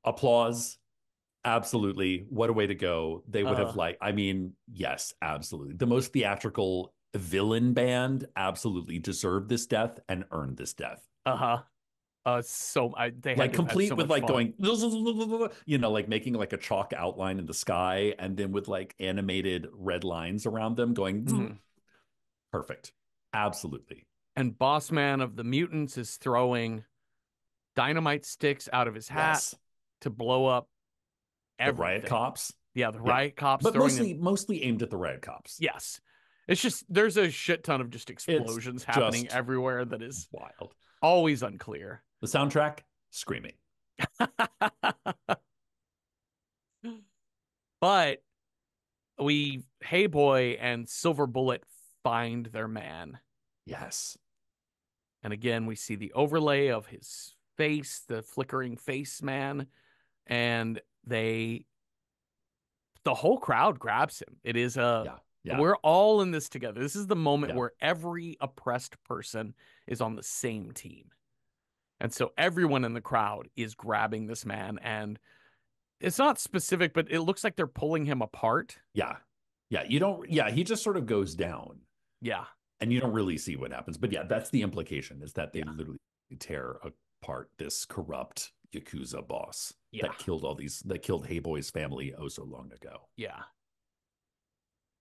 Applause. Absolutely. What a way to go. They would have uh like, I mean, yes, absolutely. The most theatrical villain band absolutely deserved this death and earned this death. uh-huh. They had Like to have had complete so with much like fun. going, like making like a chalk outline in the sky and then with like animated red lines around them going, Mhm. perfect. Absolutely. And boss man of the mutants is throwing dynamite sticks out of his hat Yes. to blow up The riot everything. cops. Yeah, the Yeah. riot cops But throwing them. mostly aimed at the riot cops. Yes. It's just there's a shit ton of just It's explosions happening just everywhere that is wild. always unclear. The soundtrack, screaming. But Hey Boy and Silver Bullet find their man. Yes. And again, we see the overlay of his face, the flickering face man, and the whole crowd grabs him. It is a Yeah. Yeah. we're all in this together. This is the moment Yeah. where every oppressed person is on the same team. And so everyone in the crowd is grabbing this man, and it's not specific, but it looks like they're pulling him apart. Yeah. Yeah. You don't, yeah, he just sort of goes down Yeah. and you don't really see what happens. But yeah, that's the implication is that they Yeah. literally tear apart this corrupt Yakuza boss Yeah. that killed Hey Boy's family oh so long ago. Yeah.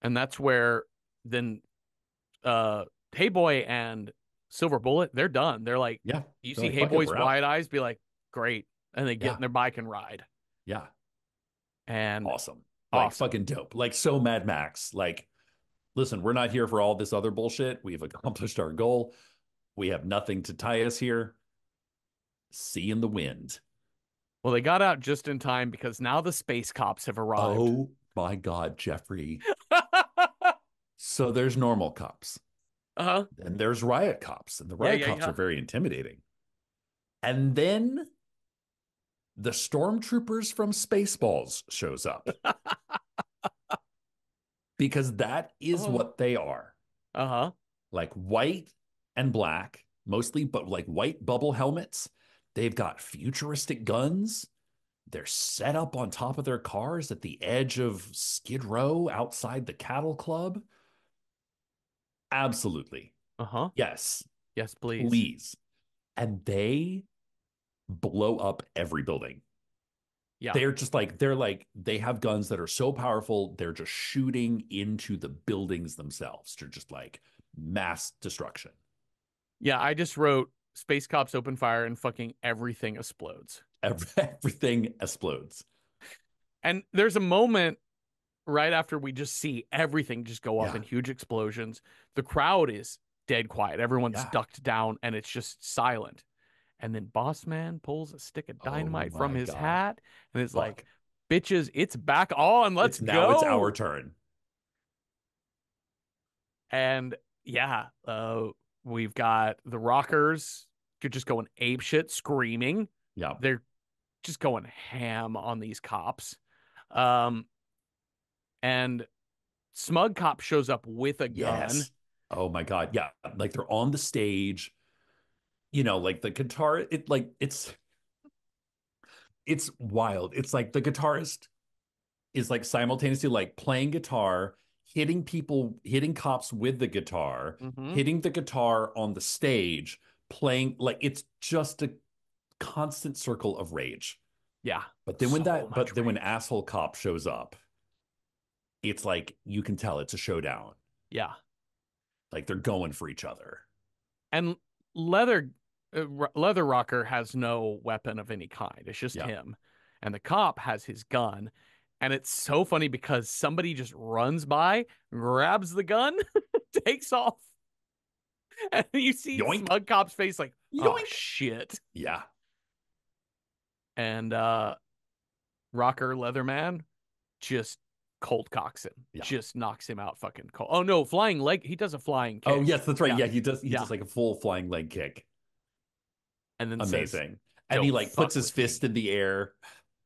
And that's where then uh Hey Boy and Silver Bullet, they're done. They're like, Yeah. you They're see like, Hey fuck it, Boy's we're out. wide eyes be like, great. And they get Yeah. in their bike and ride. Yeah. And Awesome. Like awesome. fucking dope. Like so Mad Max. Like, listen, we're not here for all this other bullshit. We've accomplished our goal. We have nothing to tie us here. See in the wind. Well, they got out just in time because now the space cops have arrived. Oh my God, Jeffrey. So there's normal cops. Uh-huh. Then there's riot cops, and the Yeah, riot yeah, cops are yeah. very intimidating. And then the stormtroopers from Spaceballs shows up because that is Oh. what they are. Uh-huh. Like white and black, mostly, but like white bubble helmets. They've got futuristic guns. They're set up on top of their cars at the edge of Skid Row outside the Cattle Club. Absolutely. Uh-huh. Yes, Yes, please. please. And they blow up every building. Yeah. They have guns that are so powerful, they're just shooting into the buildings themselves. They're just like mass destruction. Yeah, I just wrote space cops open fire and fucking everything explodes. Everything explodes. And there's a moment right after we just see everything just go up Yeah. in huge explosions. The crowd is dead quiet. Everyone's Yeah. ducked down and it's just silent. And then Boss Man pulls a stick of Oh dynamite from my his God. hat and it's like, Fuck. bitches, it's back on. Let's It's our go. turn. And yeah, we've got the rockers just going ape shit, screaming. Yeah. They're just going ham on these cops. Um, and Smug Cop shows up with a gun. Yes. Oh my God. Yeah. Like they're on the stage, you know, like the guitar, it's wild. It's like the guitarist is like simultaneously like playing guitar, hitting people, hitting cops with the guitar, Mm-hmm. hitting the guitar on the stage, playing like it's just a constant circle of rage. Yeah, But so much then when rage. asshole cop shows up, it's like you can tell it's a showdown. Yeah, Like they're going for each other. and leather leather rocker has no weapon of any kind. It's just Yeah. him, and the cop has his gun. And it's so funny because somebody just runs by, grabs the gun, takes off, and you see Yoink. Smug Cop's face like, oh Yoink. shit. Yeah. And Rocker Leatherman just cold cocks him, Yeah. just knocks him out fucking cold. Oh no, flying leg. He does a flying Oh, kick. yes, that's right. Yeah, Yeah, he yeah. does like a full flying leg kick. And then says, Amazing. And he "Don't like puts fuck his with fist me." in the air.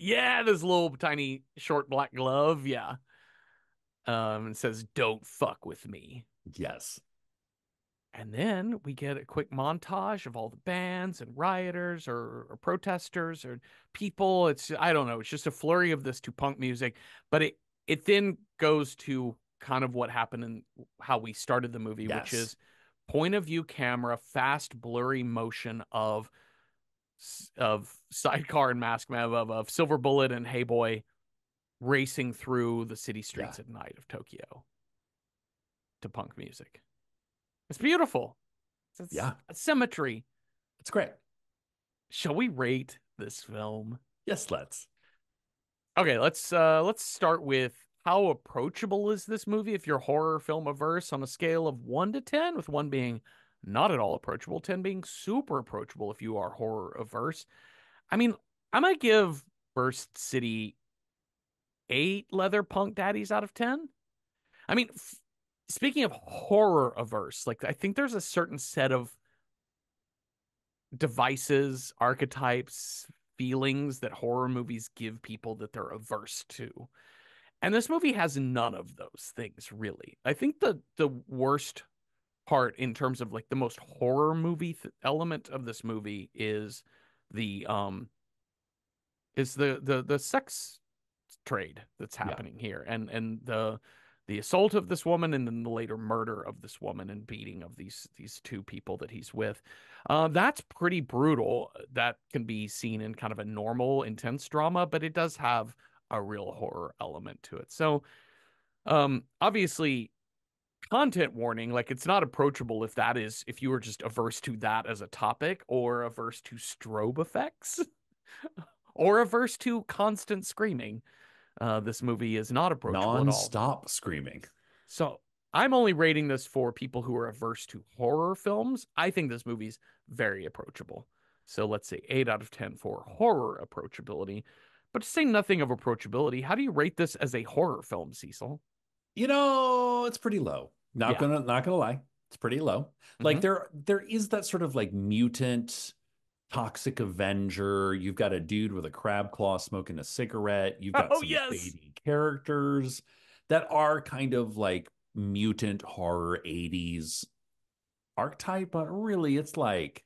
Yeah, this little tiny short black glove. Yeah. And says, "Don't fuck with me." Yes. And then we get a quick montage of all the bands and rioters or protesters or people. It's I don't know. It's just a flurry of this to punk music, but it then goes to kind of what happened and how we started the movie, which Yes. is point of view camera, fast blurry motion of Sidecar and Mask Man of Silver Bullet and Hey Boy racing through the city Yeah. streets at night of Tokyo to punk music. It's beautiful. It's Yeah. a symmetry. It's great. Shall we rate this film? Yes, let's. Okay, let's start with how approachable is this movie if you're horror film averse on a scale of 1 to 10, with 1 being not at all approachable, 10 being super approachable if you are horror averse. I mean, I might give Burst City 8 leather punk daddies out of 10. I mean, speaking of horror averse, like I think there's a certain set of devices, archetypes, feelings that horror movies give people that they're averse to. And this movie has none of those things, really. I think the worst part in terms of like the most horror movie element of this movie the the sex trade that's Yeah. happening here, and the assault of this woman, and then the later murder of this woman and beating of these two people that he's with. That's pretty brutal. That can be seen in kind of a normal intense drama, but it does have a real horror element to it. So obviously, content warning, like it's not approachable if you were just averse to that as a topic, or averse to strobe effects, or averse to constant screaming. This movie is not approachable at all. Non-stop screaming. So I'm only rating this for people who are averse to horror films. I think this movie's very approachable. So let's say 8 out of 10 for horror approachability. But to say nothing of approachability, how do you rate this as a horror film, Cecil? It's pretty low. Not Yeah. gonna not gonna lie. It's pretty low. Like Hmm. there is that sort of like mutant toxic Avenger. You've got a dude with a crab claw smoking a cigarette. You've got Oh, some yes. shady characters that are kind of like mutant horror 80s archetype, but really it's like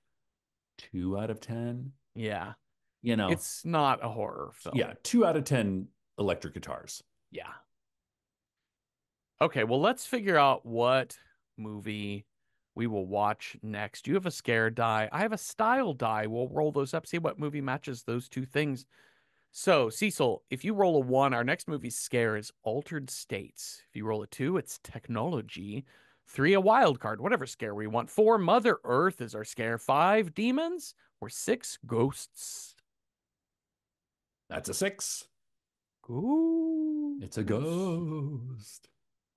2 out of 10. Yeah. You know, It's not a horror yeah, film. 2 out of 10 electric guitars. Yeah. Okay, well, let's figure out what movie we will watch next. You have a scare die. I have a style die. We'll roll those up, see what movie matches those two things. So, Cecil, if you roll a one, our next movie's scare is Altered States. If you roll a two, it's technology. Three, a wild card, whatever scare we want. Four, Mother Earth is our scare. Five, demons. Or six, ghosts. That's a 6. It's a Ghosts. ghost.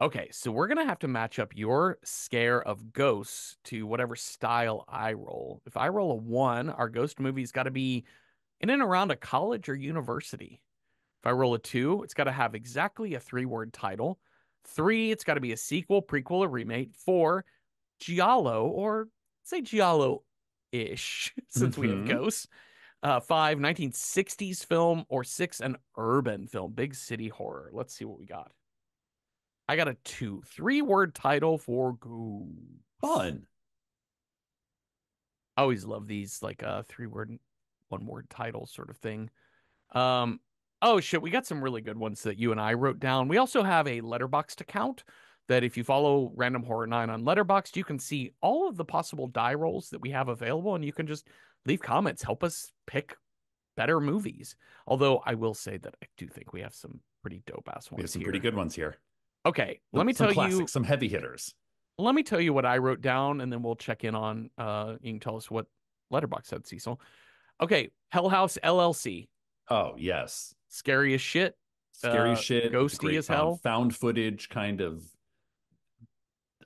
Okay, so we're gonna have to match up your scare of ghosts to whatever style I roll. If I roll a one, our ghost movie's got to be in and around a college or university. If I roll a two, it's got to have exactly a three-word title. Three, it's got to be a sequel, prequel, or remake. Four, giallo, or say giallo-ish, since we have Hmm. ghosts. Five, 1960s film, or six, an urban film, big city horror. Let's see what we got. I got a two. Three-word title for Ghost. Fun. I always love these like three-word, one-word title sort of thing. Um, oh shit, we got some really good ones that you and I wrote down. We also have a Letterboxd account that if you follow Random Horror 9 on Letterboxd, you can see all of the possible die rolls that we have available, and you can just leave comments, help us pick better movies. Although I will say that I do think we have some pretty dope ass We have ones some pretty here. good ones here. Okay, Some classics, some heavy hitters. let me tell you what I wrote down, and then we'll check in on you can tell us what Letterboxd said, Cecil. Okay, Hell House LLC. Oh, yes. Scary as shit. Scary shit. It's a Ghosty great as found hell. found footage kind of,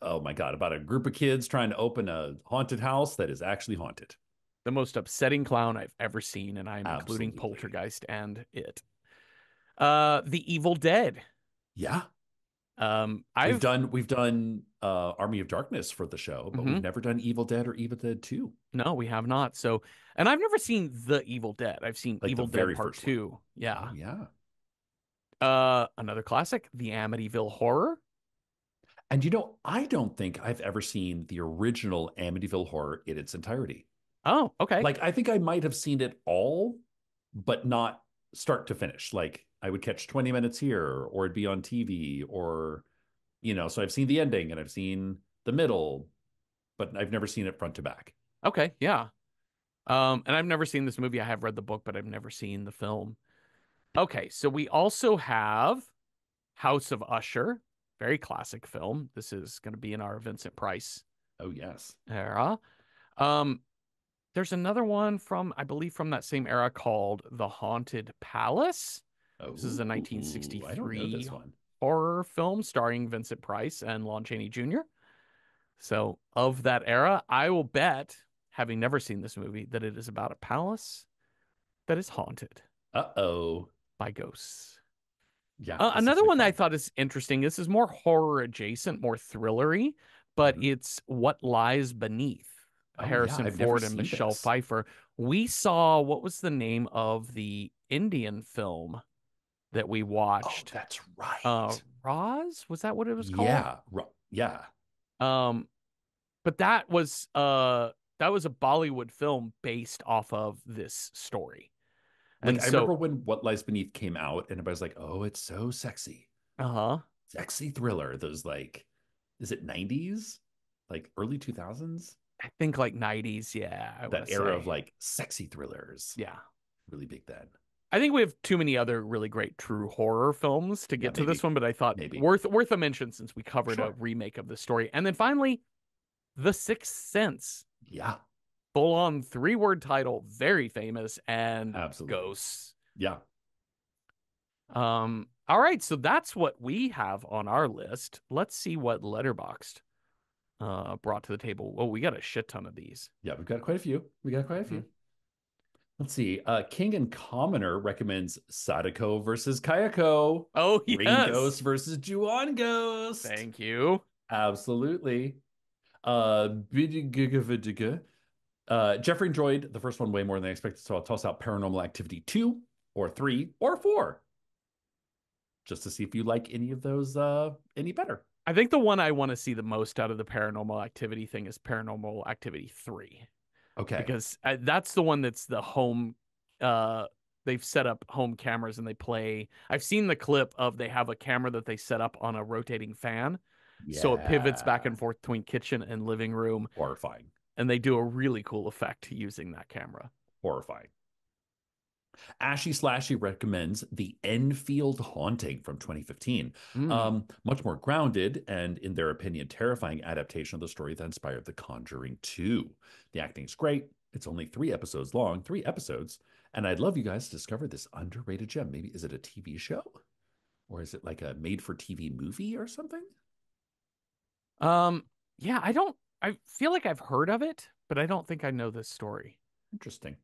oh my God, about a group of kids trying to open a haunted house that is actually haunted. The most upsetting clown I've ever seen, and I'm including Absolutely. Poltergeist and it. The Evil Dead. Yeah. We've I've done we've done Army of Darkness for the show, but we've mhm. never done Evil Dead or Evil Dead 2, No, we have not. So, and I've never seen The Evil Dead. I've seen like the Evil Dead very Part first one. 2. Oh Yeah. yeah. Another classic, The Amityville Horror. And I don't think I've ever seen the original Amityville Horror in its entirety. Oh, okay. Like I think I might have seen it all, but not start to finish. Like I would catch 20 minutes here or it'd be on TV or so I've seen the ending and I've seen the middle, but I've never seen it front to back. Okay, yeah. And I've never seen this movie. I have read the book, but I've never seen the film. Okay, so we also have House of Usher, very classic film. This is going to be in our Vincent Price Oh yes. era. Um, there's another one from, I believe, from that same era called The Haunted Palace. This is a Oh, I don't know 1963 this one. horror film starring Vincent Price and Lon Chaney Jr. So, of that era, I will bet, having never seen this movie, that it is about a palace that is haunted Uh-oh. by ghosts. Yeah, this looks Another like one that I fun. thought is interesting. This is more horror adjacent, more thrillery, but Mhm. it's What Lies Beneath. Oh yeah, Harrison I've never Ford and seen Michelle this. Pfeiffer. We saw what was the name of the Indian film that we Oh, watched? that's right. Roz? Was that what it was called? Yeah, yeah. Um, but that was a Bollywood film based off of this story. Like And I so, remember when What Lies Beneath came out, and everybody's like, "Oh, it's so sexy, uh-huh. sexy thriller." Those like, is it 90s, like early 2000s? I think like 90s, yeah, I want That to era of say. like sexy thrillers, Yeah. really big then. I think we have too many other really great true horror films to Yeah, get to this maybe, one, but I thought maybe. worth a mention since we covered a Sure. remake of the story. And then finally, The Sixth Sense, Yeah, full on three-word title, very famous, and absolutely. ghosts. Yeah, All right, so that's what we have on our list. Let's see what Letterboxd brought to the table. Oh, we got a shit ton of these. yeah. We've got quite a few. We got quite a Mhm. few. Let's see. King and Commoner recommends Sadako versus Kayako, Oh, Ring yes. Ghost versus Juon Ghost. Thank you. Absolutely. Bidigigavidiga. Jeffrey enjoyed the first one way more than I expected, so I'll toss out Paranormal Activity 2 or 3 or 4 just to see if you like any of those any better. I think the one I want to see the most out of the Paranormal Activity thing is Paranormal Activity 3 Okay. because that's the one that's the home uh they've set up home cameras and they play. I've seen the clip of they have a camera that they set up on a rotating fan. So it pivots back Yeah. and forth between kitchen and living room Horrifying. and they do a really cool effect using that camera. Horrifying. Ashy Slashy recommends The Enfield Haunting from 2015. Mm. Much more grounded and, in their opinion, terrifying adaptation of the story that inspired The Conjuring 2. The acting's great. It's only 3 episodes long, 3 episodes. And I'd love you guys to discover this underrated gem. Maybe is it a TV show? Or is it like a made for TV movie or something? Um yeah, I feel like I've heard of it, but I don't think I know this story. Interesting.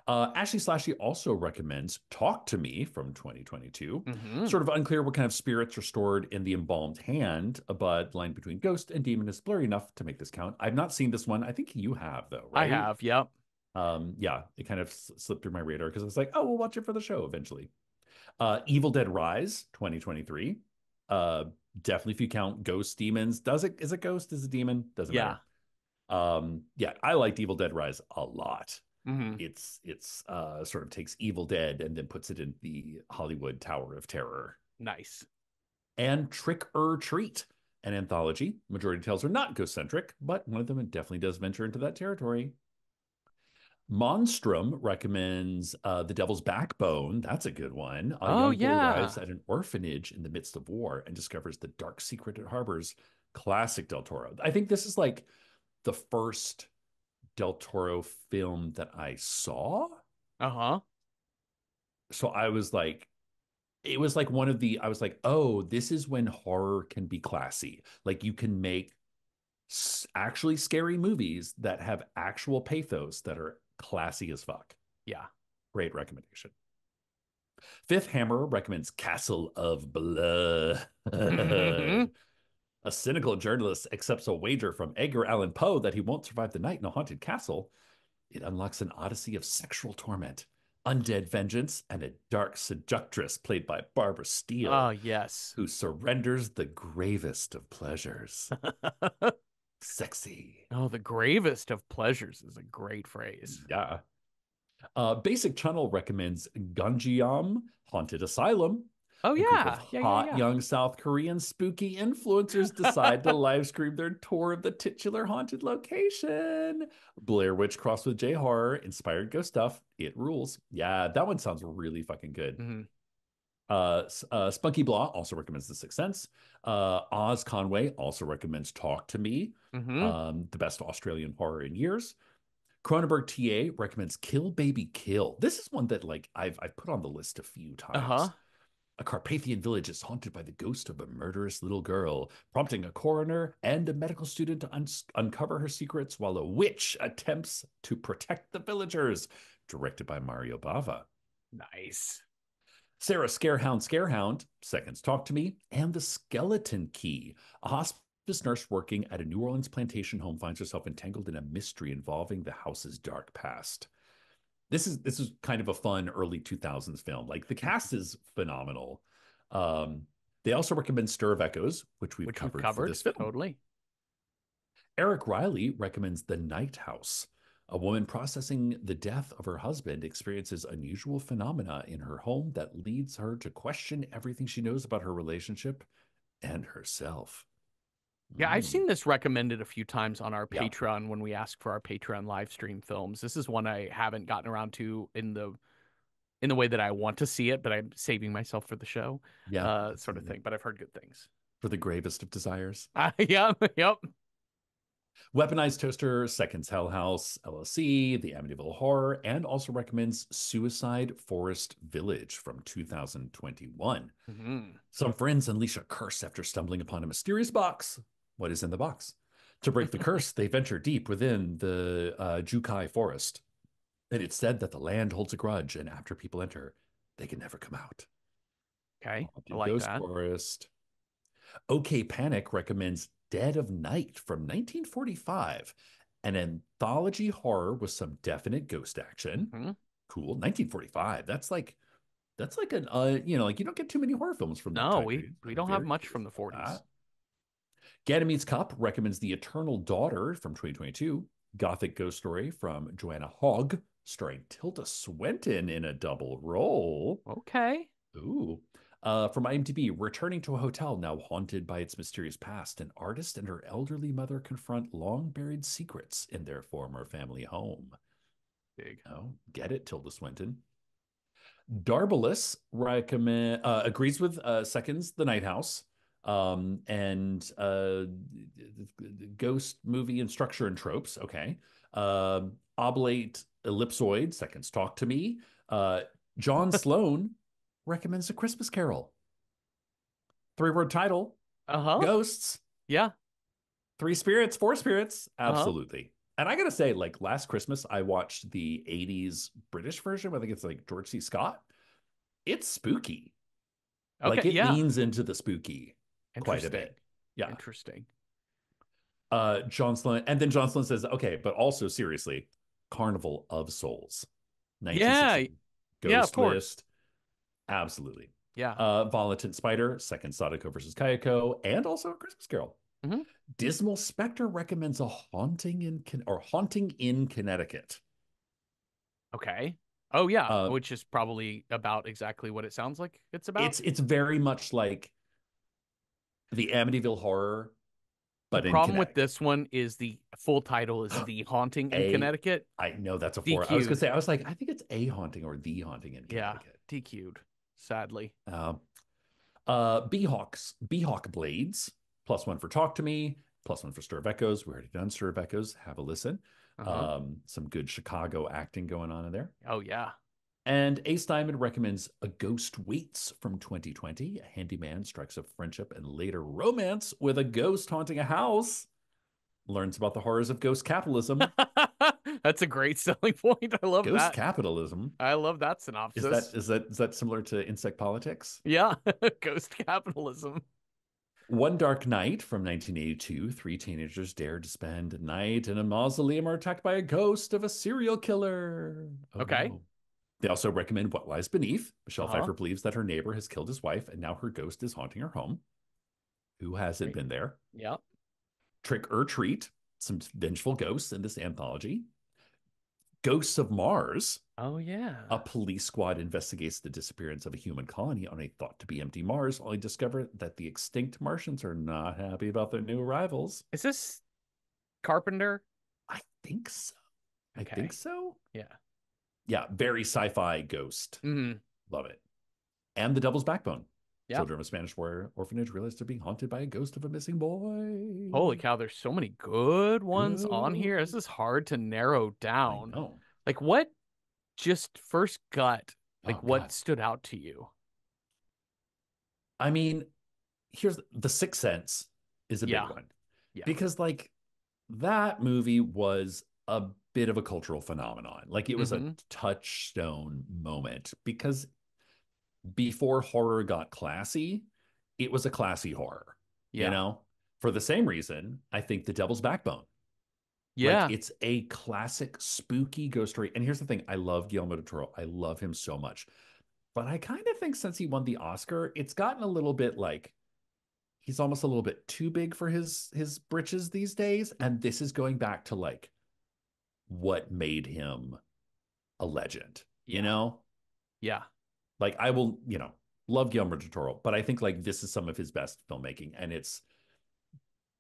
Ashley Slashy also recommends Talk to Me from 2022. Mhm. Sort of unclear what kind of spirits are stored in the embalmed hand, but the line between ghost and demon is blurry enough to make this count. I've not seen this one. I think you have, though, I right? have. Yep. Yeah, it kind of slipped through my radar because I was like, oh, we'll watch it for the show eventually. Evil Dead Rise 2023. Uh, Definitely, if you count ghost demons, is it ghost? Is it demon? Doesn't Yeah. matter. Yeah, I liked Evil Dead Rise a lot. Mhm. It's sort of takes Evil Dead and then puts it in the Hollywood Tower of Terror. Nice. And Trick or Treat, an anthology. Majority tales are not ghost centric, but one of them definitely does venture into that territory. Monstrum recommends The Devil's Backbone. That's a good one. A Oh young boy arrives yeah. at an orphanage in the midst of war and discovers the dark secret it harbors. Classic Del Toro. I think this is like the first Del Toro film that I saw. Uh-huh. So I was like, it was like one of the, I was like, oh, this is when horror can be classy. Like you can make actually scary movies that have actual pathos that are classy as fuck. Yeah. Great recommendation. Fifth Hammer recommends Castle of Blood. Mhm. A cynical journalist accepts a wager from Edgar Allan Poe that he won't survive the night in a haunted castle. It unlocks an odyssey of sexual torment, undead vengeance, and a dark seductress played by Barbara Oh Steele, yes. who surrenders the gravest of pleasures. Sexy. Oh, the gravest of pleasures is a great phrase. Yeah. Basic Channel recommends Gunjiam Haunted Asylum. Oh A group of yeah. Yeah, yeah, hot yeah. young South Korean spooky influencers decide to live stream their tour of the titular haunted location. Blair Witch crossed with J horror, inspired ghost stuff. It rules. Yeah, that one sounds really fucking good. Mhm. Spunky Blah also recommends The Sixth Sense. Oz Conway also recommends Talk to Me, Mhm. the best Australian horror in years. Cronenberg TA recommends Kill Baby Kill. This is one that like I've put on the list a few times. Uh-huh. A Carpathian village is haunted by the ghost of a murderous little girl, prompting a coroner and a medical student to uncover her secrets while a witch attempts to protect the villagers. Directed by Mario Bava. Nice. Sarah Scarehound, Seconds Talk to Me, and The Skeleton Key. A hospice nurse working at a New Orleans plantation home finds herself entangled in a mystery involving the house's dark past. This is kind of a fun early 2000s film. Like the cast is phenomenal. Um, they also recommend Stir of Echoes, which we've Which we've covered for covered. this film. Totally. Eric Riley recommends The Night House. A woman processing the death of her husband experiences unusual phenomena in her home that leads her to question everything she knows about her relationship and herself. Yeah, I've Mm. seen this recommended a few times on our Yeah, Patreon when we ask for our Patreon live stream films. This is one I haven't gotten around to in the way that I want to see it, but I'm saving myself for the show, yeah, sort of absolutely. thing. But I've heard good things. For the gravest of desires. Yeah, yep. Weaponized Toaster, Seconds Hell House, LLC, The Amityville Horror, and also recommends Suicide Forest Village from 2021. Hmm. Some friends unleash a curse after stumbling upon a mysterious box. What is in the box? To break the curse, they venture deep within the Jukai forest. And it's said that the land holds a grudge, and after people enter, they can never come out. Okay, I Haunted like Ghost that. Forest. OK Panic recommends Dead of Night from 1945, an anthology horror with some definite ghost action. Hmm. Cool. 1945. That's like an like you don't get too many horror films from that No, time we period. we I'm don't have very much curious from the about 40s. that. Ganymede's Cup recommends The Eternal Daughter from 2022, Gothic Ghost Story from Joanna Hogg, starring Tilda Swinton in a double role. Okay. Ooh. From IMDb, returning to a hotel now haunted by its mysterious past, an artist and her elderly mother confront long buried secrets in their former family home. Big. Oh, get it, Tilda Swinton. Darbalus agrees with Seconds, The Night House, and Ghost Movie and Structure and Tropes. Okay. Oblate Ellipsoid, Seconds Talk to Me. John Sloan recommends A Christmas Carol. Three-word title, Uh-huh. Ghosts, Yeah. Three Spirits, Four Spirits. Uh-huh. Absolutely. And I gotta say, like last Christmas, I watched the 80s British version. I think it's like George C. Scott. It's spooky. Like Okay, it yeah. leans into the spooky quite a Interesting. bit. Yeah. Interesting. John Sloan, and then John Sloan says, okay, but also seriously, Carnival of Souls, Yeah. 1960, Yeah, of Ghost course. List, absolutely. Yeah. Volantant Spider, Second Sadako versus Kayako, and also a Christmas Carol. Hmm. Dismal Spectre recommends a haunting in Connecticut. Okay. Oh yeah, Uh, which is probably about exactly what it sounds like it's about. it's very much like the Amityville Horror, The but in problem with Connecticut. this one is the full title is The Haunting in A, Connecticut. I know that's a four. I was gonna DQ'd. say, I was like, I think it's a haunting or the haunting in Yeah, Connecticut. DQ'd, sadly. Uh, Beehawk Blades, +1 for Talk to Me, +1 for Stir of Echoes. We already done Stir of Echoes. Have a listen. Uh-huh. Some good Chicago acting going on in there. Oh yeah. And Ace Diamond recommends A Ghost Waits from 2020. A handyman strikes up friendship and later romance with a ghost haunting a house. Learns about the horrors of ghost capitalism. That's a great selling point. I love Ghost that. capitalism. I love that Is that synopsis. is that is that similar to insect politics? Yeah, ghost capitalism. One Dark Night from 1982, three teenagers dare to spend a night in a mausoleum are attacked by a ghost of a serial killer. Oh Okay. no. They also recommend What Lies Beneath. Michelle Uh-huh. Pfeiffer believes that her neighbor has killed his wife and now her ghost is haunting her home. Who hasn't Great. been there? Yeah. Trick or Treat, some vengeful ghosts in this anthology. Ghosts of Mars, Oh a yeah. police squad investigates the disappearance of a human colony on a thought to be empty Mars, only discover that the extinct Martians are not happy about their new arrivals. Is this Carpenter? I think so. I think Okay. so. Yeah. Yeah, very sci-fi ghost. Hmm. Love it. And The Devil's Backbone. Yeah. Children of a Spanish orphanage realize they're being haunted by a ghost of a missing Holy boy. cow, there's so many good ones on here. This Good. is hard to narrow I down. know. Like what just first gut, like Oh what God. stood out to you? I mean, here's The Sixth Sense is a big Yeah. one Yeah. because like that movie was a bit of a cultural phenomenon. Like it was a Hmm. touchstone moment because before horror got classy, it was a classy horror, you Yeah. know? For the same reason, I think The Devil's Backbone. Like Yeah. it's a classic spooky ghost story. And here's the thing, I love Guillermo del Toro. I love him so much. But I kind of think since he won the Oscar, it's gotten a little bit like he's almost a little bit too big for his britches these days. And this is going back to like what made him a legend, you Yeah. know? Yeah. Like I will, love Guillermo del Toro, but I think like this is some of his best filmmaking, and it's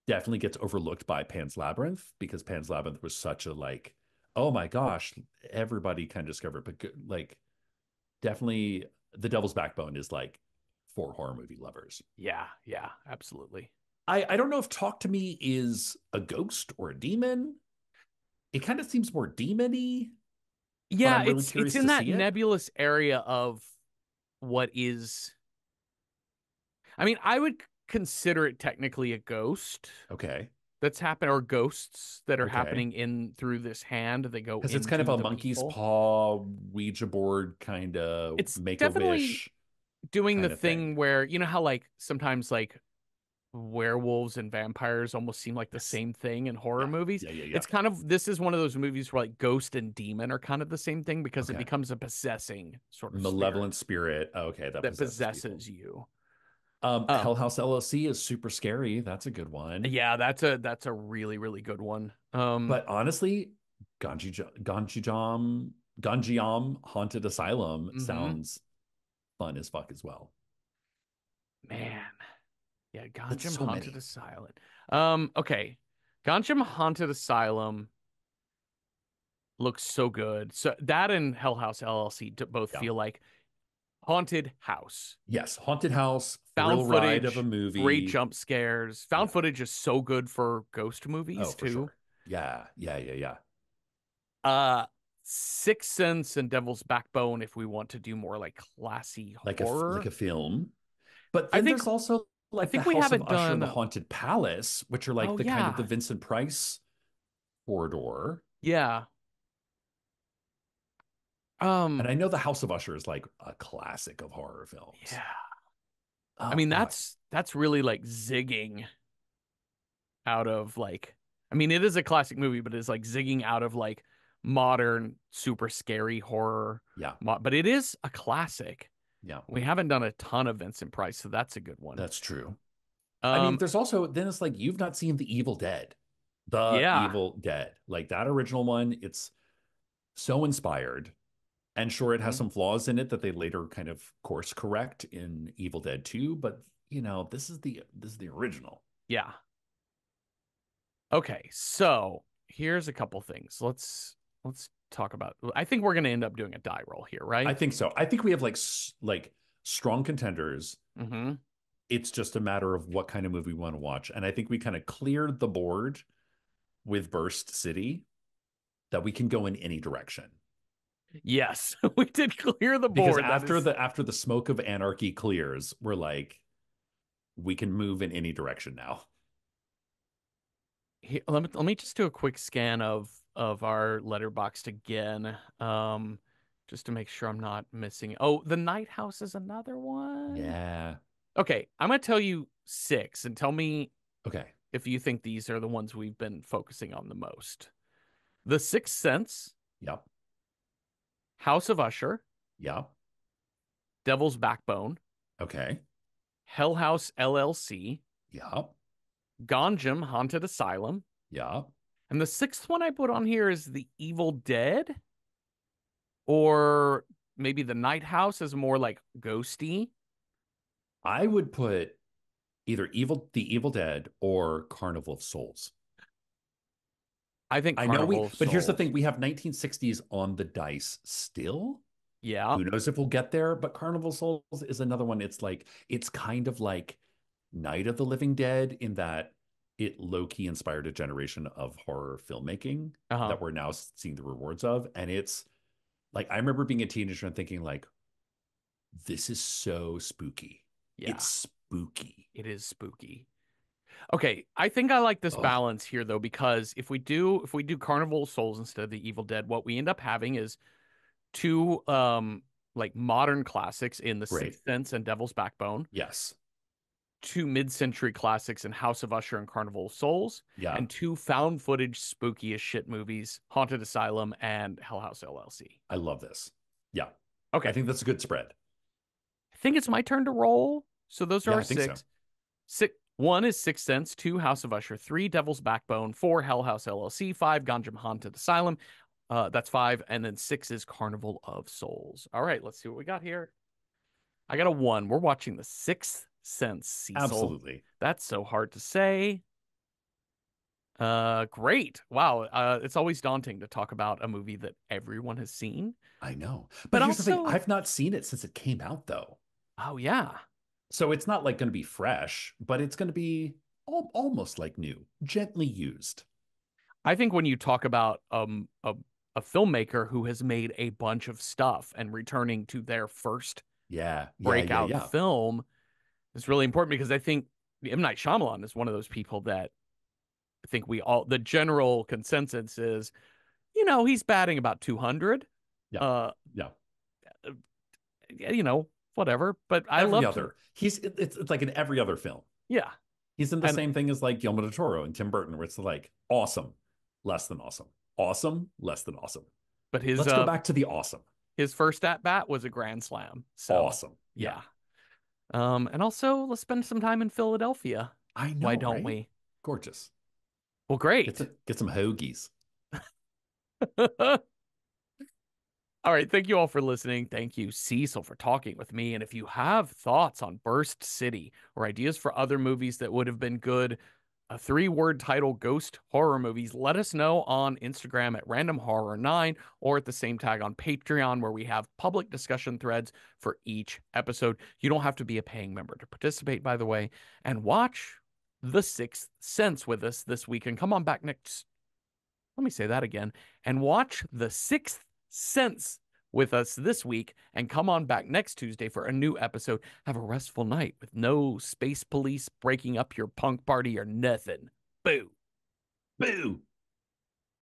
definitely gets overlooked by Pan's Labyrinth because Pan's Labyrinth was such a like, oh my gosh, everybody kind of discovered, but like definitely The Devil's Backbone is like for horror movie lovers. Yeah. Yeah. Absolutely. I don't know if Talk to Me is a ghost or a demon. It kind of seems more demony, but Yeah, I'm really it's curious in to that see it. nebulous area of what is I mean, I would consider it technically a ghost Okay. that's happened or ghosts that are Okay. happening in through this hand. They go Because it's kind of into a the monkey's people. paw Ouija board kind of It's make a definitely wish doing the kind of thing. thing where you know how like sometimes like werewolves and vampires almost seem like the Yes. same thing in horror Yeah. movies. Yeah. Yeah. Yeah. It's kind of this is one of those movies where like ghost and demon are kind of the same thing because it Okay. becomes a possessing sort of spirit Malevolent spirit. Okay, that that possesses people. possesses you. Hell Um, House LLC is super scary. That's a good one. yeah, that's a really really good one. But honestly, Ganjiam Haunted Asylum Mhm. sounds fun as fuck as well. Man, yeah, That's Ganjam so Haunted many. Asylum. Okay, Ganjam Haunted Asylum looks so good. So that and Hell House LLC both Yeah. feel like haunted house. Yes. Haunted House, Found thrill ride of a footage, great movie. jump scares. Found Yeah. footage is so good for ghost Oh, movies for too. sure. Yeah. Yeah. Yeah. Yeah. Uh, Sixth Sense and Devil's Backbone if we want to do more like classy Like horror. a film. But I then think there's also I like the think we House of haven't Usher and the done. Haunted Palace, which are like Oh the kind of the yeah, Vincent Price corridor. yeah. And Um, I know the House of Usher is like a classic of horror films. yeah. I Oh mean God. that's really like zigging out of like. I mean, it is a classic movie, but it's like zigging out of like modern super scary horror. Yeah. But it is a classic. Yeah. We haven't done a ton of Vincent Price, so that's a good one. That's true. I mean, Um, there's also then it's like you've not seen The Evil Dead. The yeah. Evil Dead. Like that original one, it's so inspired. And sure, it has Mhm. some flaws in it that they later kind of course correct in Evil Dead 2, but this is the original. Yeah. Okay, so here's a couple things. Let's talk about. I think we're gonna end up doing a die roll here, I right? think so. I think we have like strong contenders. Mm-hmm. It's just a matter of what kind of movie we want to watch. And I think we kind of cleared the board with Burst City that we can go in any direction. Yes, we did clear the Because board. That after is. the smoke of anarchy clears, we're like, we can move in any direction now. Let me just do a quick scan of our letterboxed again, just to make sure I'm not missing. Oh, the Night House is another one. Yeah. Okay, I'm gonna tell you six, and tell me Okay. if you think these are the ones we've been focusing on the most. The Sixth Sense, Yep. House of Usher, Yep. Devil's Backbone, Okay. Hell House LLC, Yep. Gonjam Haunted Asylum, Yep. and the sixth one I put on here is The Evil Dead, or maybe The Night House is more like ghosty. I would put either The Evil Dead or Carnival of Souls. I think I know Carnival of but here's the Souls. thing, we have 1960s on the dice still. Yeah. Who knows if we'll get there, but Carnival of Souls is another one. It's kind of like Night of the Living Dead in that it low-key inspired a generation of horror filmmaking Uh-huh. that we're now seeing the rewards of. And it's like I remember being a teenager and thinking like, this is so spooky. It's Yeah. spooky. It is spooky. Okay, I think I like this Oh, balance here though, because if we do Carnival of Souls instead of the Evil Dead, what we end up having is two like modern classics in The Great. Sixth Sense and Devil's Backbone, Yes. two mid-century classics in House of Usher and Carnival of Souls, Yeah. and two found footage spooky as shit movies, Haunted Asylum and Hell House LLC. I love this. Yeah. I Okay, think that's a good spread. I think it's my turn to roll. So those are Yeah, our I think so. six. Six. One is Sixth Sense, two House of Usher, three Devil's Backbone, four Hell House LLC, five Ganjam Haunted Asylum. That's five, and then six is Carnival of Souls. All right, let's see what we got here. I got a one. We're watching The Sixth Sense, Cecil. Absolutely. That's so hard to say. Great. Wow. It's always daunting to talk about a movie that everyone has seen, I know. but But here's the thing. also, I've not seen it since it came out, though. oh yeah. So it's not like going to be fresh, but it's going to be almost like new, gently used. I think when you talk about a filmmaker who has made a bunch of stuff and returning to their first Yeah. Yeah. Yeah. breakout Yeah. film is really important because I think M. Night Shyamalan is one of those people that I think the general consensus is, he's batting about 200. Yeah. Uh, Yeah. Whatever. But I Every loved, other. It's like in every other film. yeah. He's in the And same thing as like Guillermo del Toro and Tim Burton, where it's like awesome, less than awesome, awesome, less than awesome. but his Let's go back to the awesome, his first at bat was a grand slam. So awesome. Yeah, yeah. And also let's spend some time in Philadelphia. I Why know, don't right? we? Gorgeous. Well, Get great. some get some hoagies. All right. Thank you all for listening. Thank you, Cecil, for talking with me. And if you have thoughts on Burst City or ideas for other movies that would have been good, a three-word title ghost horror movies, let us know on Instagram at randomhorror9 or at the same tag on Patreon, where we have public discussion threads for each episode. You don't have to be a paying member to participate, by the way, and watch The Sixth Sense with us this week. And come on back next. Let me say that again. And watch The Sixth Sense with us this week and come on back next Tuesday for a new episode. Have a restful night with no space police breaking up your punk party or nothing. Boo. Boo.